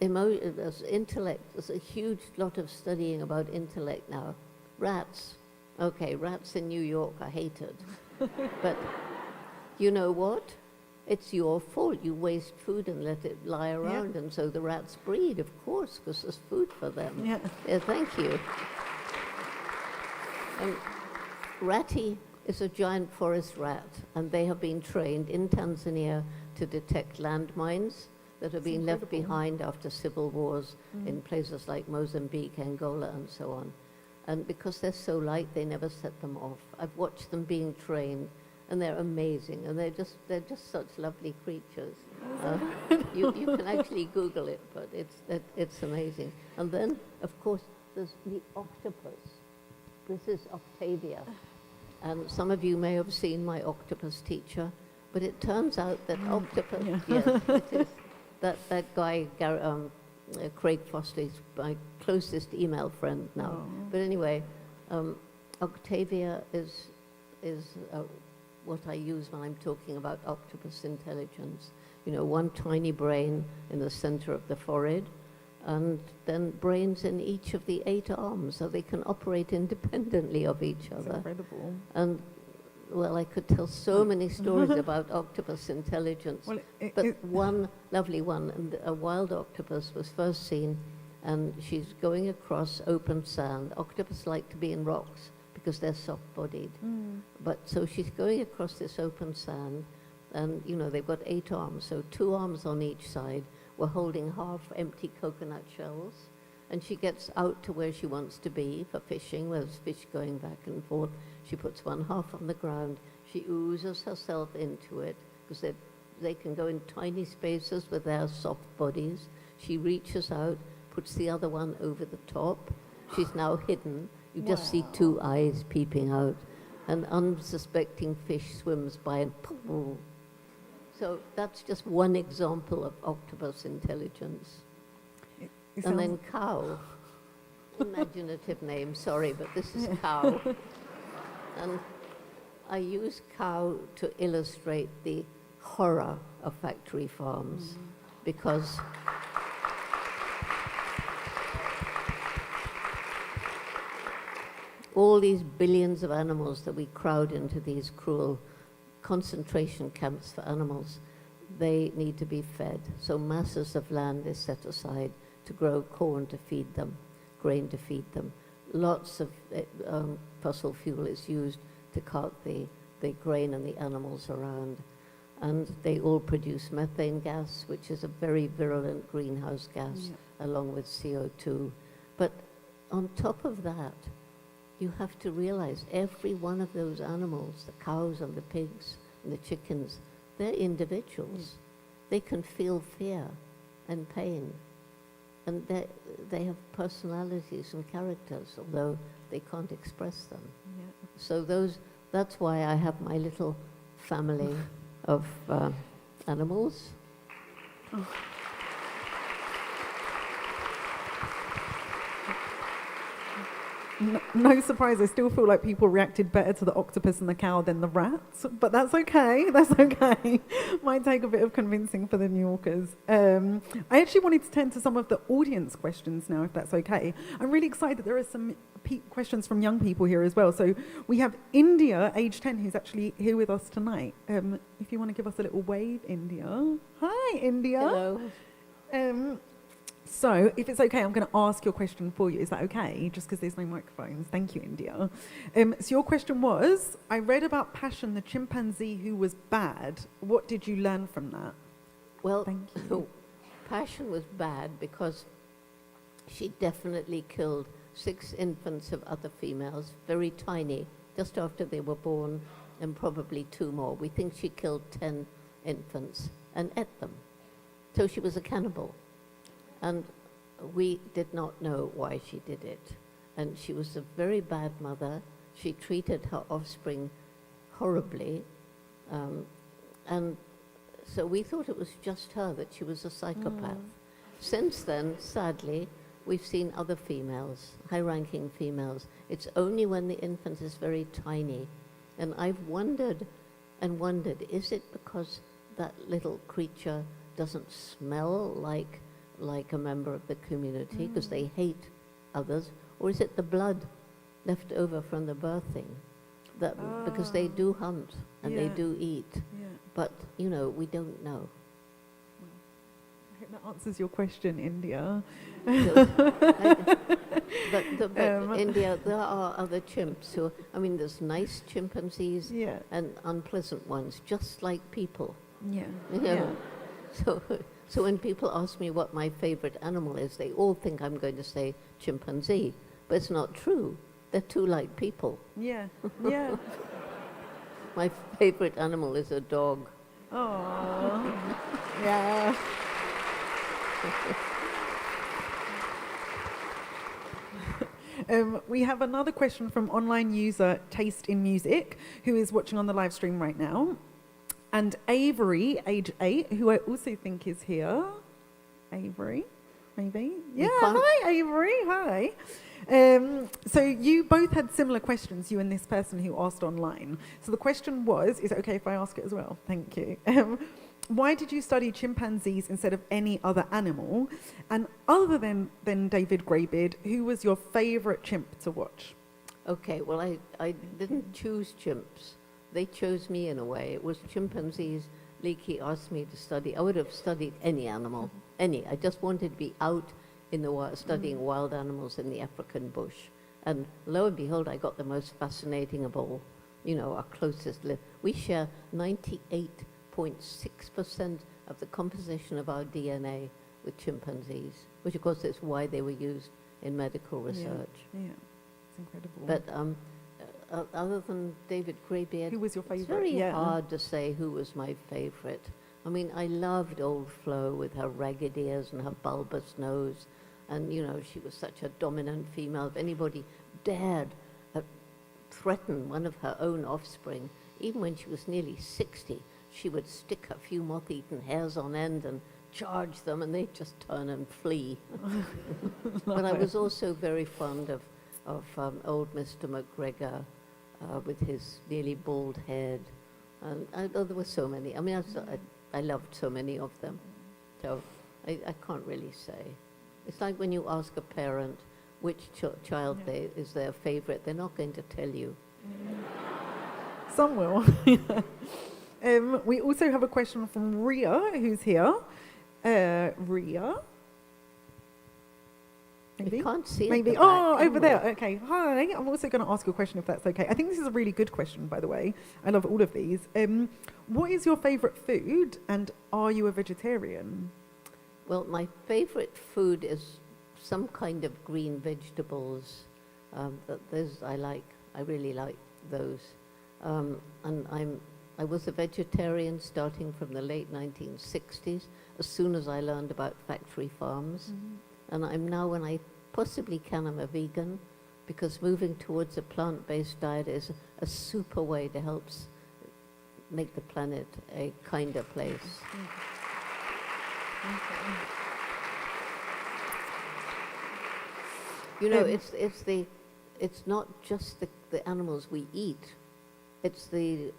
there's intellect, there's a huge lot of studying about intellect now. Rats, okay, rats in New York are hated. But you know what? It's your fault. You waste food and let it lie around, and so the rats breed, of course, because there's food for them. Yeah, thank you. Ratty is a giant forest rat, and they have been trained in Tanzania to detect landmines that have been left behind after civil wars in places like Mozambique, Angola, and so on. And because they're so light, they never set them off. I've watched them being trained, and they're amazing, and they're just such lovely creatures. You can actually Google it, but it's amazing. And then, of course, there's the octopus. This is Octavia. And some of you may have seen my octopus teacher, but it turns out that octopus, yes, it is. That guy, Craig Foster, is my closest email friend now. But anyway, Octavia is what I use when I'm talking about octopus intelligence. You know, one tiny brain in the center of the forehead, and then brains in each of the 8 arms, so they can operate independently of each other. Incredible. And well, I could tell so many stories about octopus intelligence, Well, but one lovely one, and a wild octopus was first seen, and she's going across open sand. Octopus like to be in rocks because they're soft-bodied. But so she's going across this open sand, and you know, they've got 8 arms, so 2 arms on each side were holding half-empty coconut shells, and she gets out to where she wants to be for fishing. There's fish going back and forth. She puts one half on the ground. She oozes herself into it, because they can go in tiny spaces with their soft bodies. She reaches out, puts the other one over the top. She's now hidden. You just see 2 eyes peeping out. An unsuspecting fish swims by and poof. So that's just one example of octopus intelligence. And then cow, imaginative name, sorry, but this is cow. And I use cow to illustrate the horror of factory farms, because all these billions of animals that we crowd into these cruel concentration camps for animals, they need to be fed. So masses of land is set aside to grow corn to feed them, grain to feed them. Lots of fossil fuel is used to cart the grain and the animals around. And they all produce methane gas, which is a very virulent greenhouse gas, along with CO2. But on top of that, you have to realize every one of those animals, the cows and the pigs and the chickens, they're individuals. They can feel fear and pain. And they have personalities and characters, although they can't express them. Yeah. So that's why I have my little family of animals. No surprise, I still feel like people reacted better to the octopus and the cow than the rats, but that's okay, that's okay. Might take a bit of convincing for the New Yorkers. I actually wanted to turn to some of the audience questions now, if that's okay. I'm really excited that there are some questions from young people here as well. So we have India, age 10, who's actually here with us tonight. If you want to give us a little wave, India. Hi, India. Hello. So, if it's okay, I'm going to ask your question for you. Is that okay? Just because there's no microphones. Thank you, India. So your question was, I read about Passion, the chimpanzee who was bad. What did you learn from that? Well, Thank you. Passion was bad because she definitely killed 6 infants of other females, very tiny, just after they were born, and probably 2 more. We think she killed 10 infants and ate them. So she was a cannibal. And we did not know why she did it. And she was a very bad mother. She treated her offspring horribly. And so we thought it was just her, that she was a psychopath. Since then, sadly, we've seen other females, high-ranking females. It's only when the infant is very tiny. And I've wondered and wondered, is it because that little creature doesn't smell like a member of the community because they hate others, or is it the blood left over from the birthing? That because they do hunt and they do eat, but we don't know. I hope that answers your question, India. But India, there are other chimps who, there's nice chimpanzees and unpleasant ones, just like people. So when people ask me what my favorite animal is, they all think I'm going to say chimpanzee, but it's not true. They're too like people. Yeah. My favorite animal is a dog. Oh, yeah. We have another question from online user Taste in Music, who is watching on the live stream right now. And Avery, age 8, who I also think is here. Avery, maybe? Yeah, hi, Avery, hi. So you both had similar questions, you and this person who asked online. So the question was, is it okay if I ask it as well? Thank you. Why did you study chimpanzees instead of any other animal? And other than David Greybeard, who was your favorite chimp to watch? Okay, well, I didn't choose chimps. They chose me in a way. It was chimpanzees. Leakey asked me to study. I would have studied any animal, any. I just wanted to be out in the wild, studying wild animals in the African bush. And lo and behold, I got the most fascinating of all, our closest we share 98.6% of the composition of our DNA with chimpanzees, which of course is why they were used in medical research. Yeah, it's incredible. But other than David Greybeard, who was your favorite? It's very hard to say who was my favorite. I loved Old Flo with her ragged ears and her bulbous nose. And, she was such a dominant female. If anybody dared threaten one of her own offspring, even when she was nearly 60, she would stick a few moth-eaten hairs on end and charge them, and they'd just turn and flee. But I was also very fond of old Mr. McGregor with his nearly bald head. And there were so many. I loved so many of them. So I can't really say. It's like when you ask a parent which child is their favorite, they're not going to tell you. Some will. We also have a question from Ria, who's here. Ria? Maybe? I can't see it. Maybe. Over there. Okay. Hi. I'm also going to ask you a question if that's okay. I think this is a really good question, by the way. I love all of these. What is your favorite food, and are you a vegetarian? Well, my favorite food is some kind of green vegetables. Those I like. I really like those. And I was a vegetarian starting from the late 1960s, as soon as I learned about factory farms. And I'm now, when I possibly can, I'm a vegan, because moving towards a plant-based diet is a super way to help make the planet a kinder place. You know, it's not just the animals we eat, it's the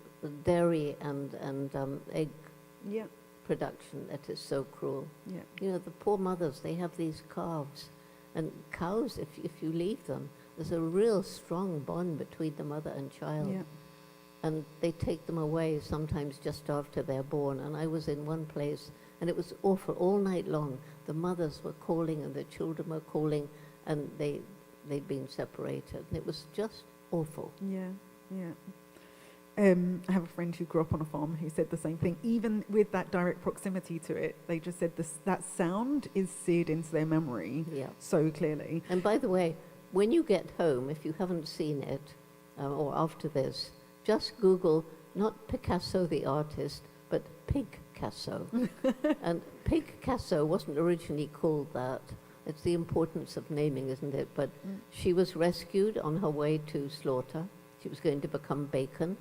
dairy and egg Yeah. production that is so cruel. Yeah. You know, the poor mothers, they have these calves. And cows, if you leave them, there's a real strong bond between the mother and child. Yeah. And they take them away sometimes just after they're born. And I was in one place, and it was awful. All night long, the mothers were calling and the children were calling, and they'd been separated. And it was just awful. Yeah, yeah. I have a friend who grew up on a farm who said the same thing. Even with that direct proximity to it, they just said that sound is seared into their memory so clearly. And by the way, when you get home, if you haven't seen it, or after this, just Google not Picasso the artist, but Pigcasso. And Pigcasso wasn't originally called that. It's the importance of naming, isn't it? But she was rescued on her way to slaughter. She was going to become bacon.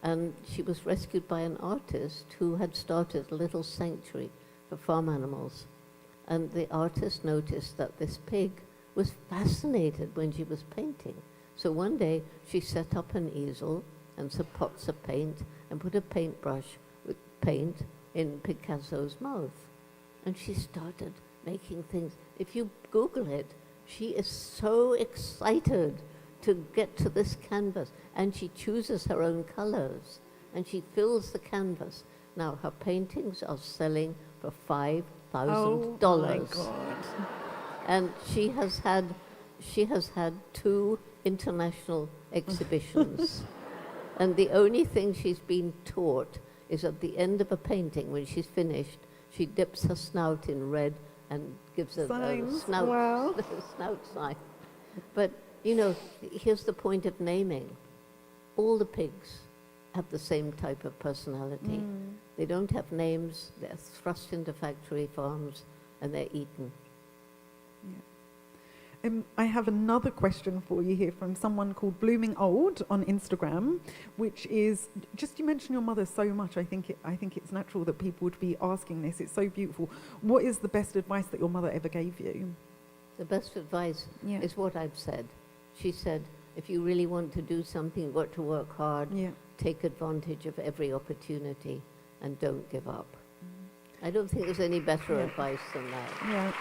And she was rescued by an artist who had started a little sanctuary for farm animals. And the artist noticed that this pig was fascinated when she was painting. So one day she set up an easel and some pots of paint and put a paintbrush with paint in Picasso's mouth. And she started making things. If you Google it, she is so excited to get to this canvas, and she chooses her own colors, and she fills the canvas. Now, her paintings are selling for $5,000. Oh my God. And she has had 2 international exhibitions. And the only thing she's been taught is at the end of a painting, when she's finished, she dips her snout in red and gives a snout, Wow. snout sign. But you know, here's the point of naming. All the pigs have the same type of personality. They don't have names, they're thrust into factory farms, and they're eaten. I have another question for you here from someone called Blooming Old on Instagram, which is, just you mention your mother so much, I think it's natural that people would be asking this. It's so beautiful. What is the best advice that your mother ever gave you? The best advice is what I've said. She said, if you really want to do something, you've got to work hard, take advantage of every opportunity, and don't give up. I don't think there's any better advice than that. Yeah.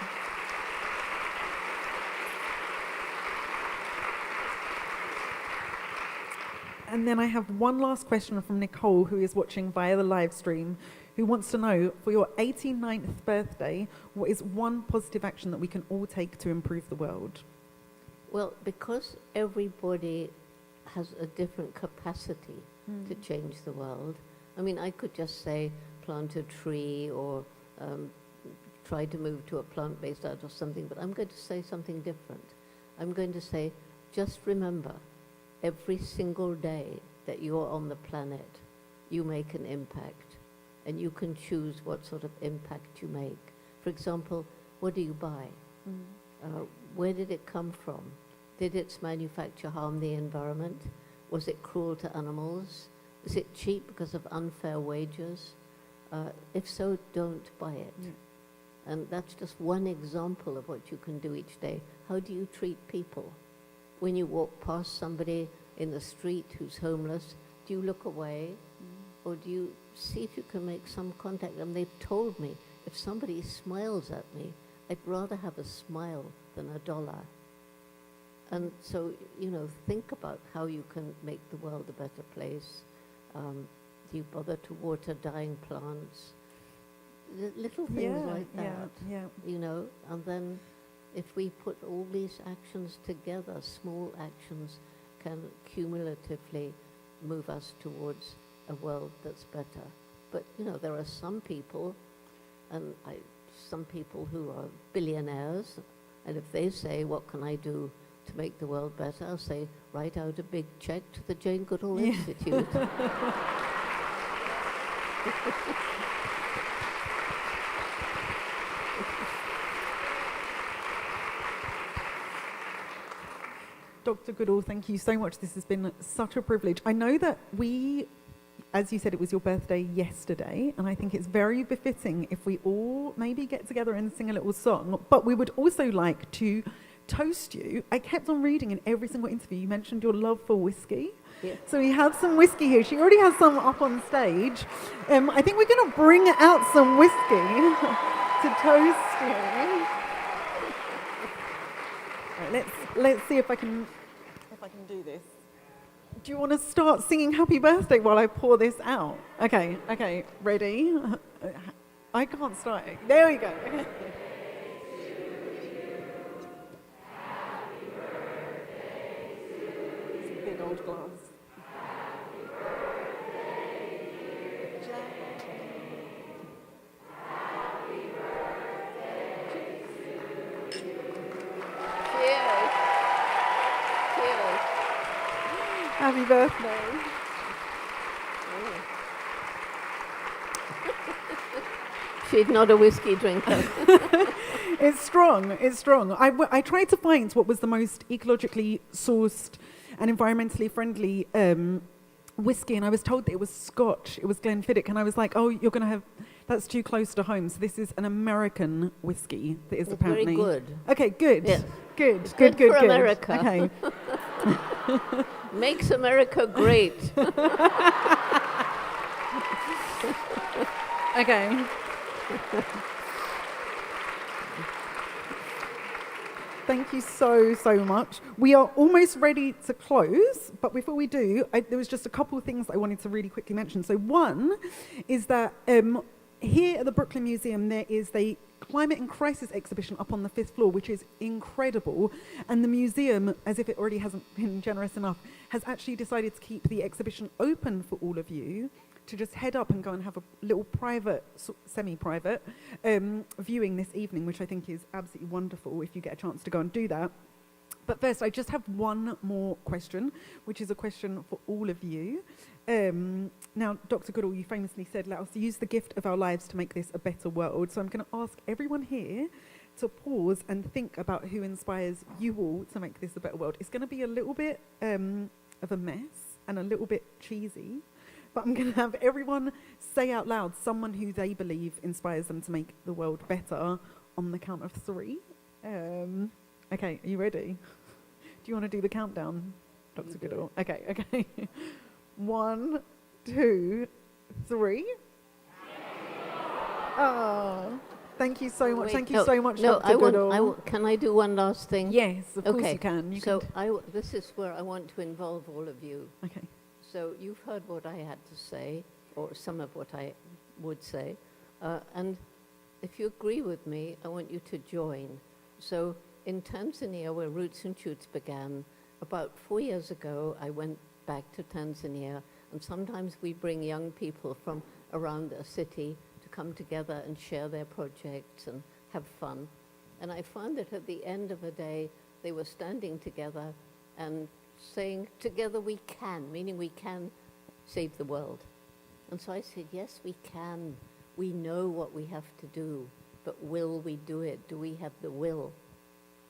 And then I have one last question from Nicole, who is watching via the live stream, who wants to know, for your 89th birthday, what is one positive action that we can all take to improve the world? Well, because everybody has a different capacity to change the world. I mean, I could just say plant a tree or try to move to a plant-based diet or something, but I'm going to say something different. I'm going to say, just remember, every single day that you're on the planet, you make an impact, and you can choose what sort of impact you make. For example, what do you buy? Where did it come from? Did its manufacture harm the environment? Was it cruel to animals? Is it cheap because of unfair wages? If so, don't buy it. And that's just one example of what you can do each day. How do you treat people? When you walk past somebody in the street who's homeless, do you look away? Or do you see if you can make some contact? And they've told me, if somebody smiles at me, I'd rather have a smile than $1. And so, you know, think about how you can make the world a better place. Do you bother to water dying plants? Little things like that, you know. And then if we put all these actions together, small actions can cumulatively move us towards a world that's better. But, you know, there are some people, and some people who are billionaires, And if they say, what can I do to make the world better? I'll say, write out a big check to the Jane Goodall Institute. Dr. Goodall, thank you so much. This has been such a privilege. I know that as you said, it was your birthday yesterday, and I think it's very befitting if we all maybe get together and sing a little song, but we would also like to toast you. I kept on reading in every single interview, you mentioned your love for whiskey. Yeah. So we have some whiskey here. She already has some up on stage. I think we're going to bring out some whiskey to toast you. Right, let's see if I can do this. Do you want to start singing Happy Birthday while I pour this out? Okay, ready? I can't start it. There we go. It's a big old glass. Happy birthday. She's not a whiskey drinker. It's strong. I tried to find what was the most ecologically sourced and environmentally friendly whiskey, and I was told that it was Scotch. It was Glenfiddich, and I was like, oh, you're going to have, that's too close to home. So this is an American whiskey that is apparently... Very good. Okay, good. Yes. Good for America. Okay. Makes America great. Okay. Thank you so much. We are almost ready to close, but before we do, there was just a couple of things I wanted to really quickly mention. So one is that here at the Brooklyn Museum, there is the Climate and Crisis exhibition up on the 5th floor, which is incredible. And the museum, as if it already hasn't been generous enough, has actually decided to keep the exhibition open for all of you to just head up and go and have a little private, semi-private viewing this evening, which I think is absolutely wonderful if you get a chance to go and do that. But first, I just have one more question, which is a question for all of you. Now, Dr. Goodall, you famously said, let us use the gift of our lives to make this a better world. So I'm going to ask everyone here to pause and think about who inspires you all to make this a better world. It's going to be a little bit of a mess and a little bit cheesy, but I'm going to have everyone say out loud someone who they believe inspires them to make the world better on the count of 3. Okay, are you ready? Do you want to do the countdown, Dr. Goodall? Okay. 1, 2, 3. Oh, thank you so much. Thank you so much, Dr. Goodall. Can I do one last thing? Yes, of course you can. This is where I want to involve all of you. Okay. So you've heard what I had to say, or some of what I would say. And if you agree with me, I want you to join. So in Tanzania, where Roots and Shoots began, about 4 years ago, I went back to Tanzania, and sometimes we bring young people from around a city to come together and share their projects and have fun. And I found that at the end of a day, they were standing together and saying, together we can, meaning we can save the world. And so I said, yes, we can. We know what we have to do, but will we do it? Do we have the will?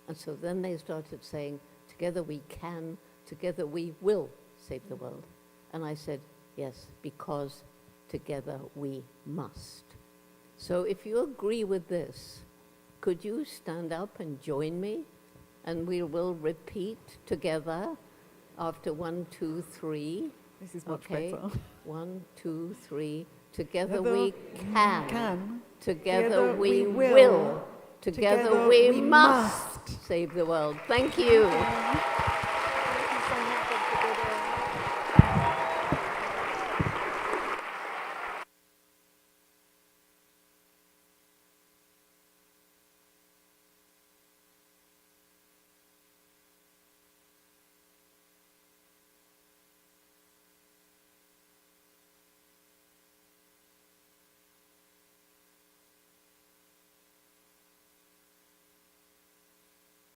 And so then they started saying, together we can, together we will save the world. And I said, yes, because together we must. So if you agree with this, could you stand up and join me? And we will repeat together after 1, 2, 3. This is much better. 1, 2, 3. Together we can. Together we will. Together we must save the world. Thank you.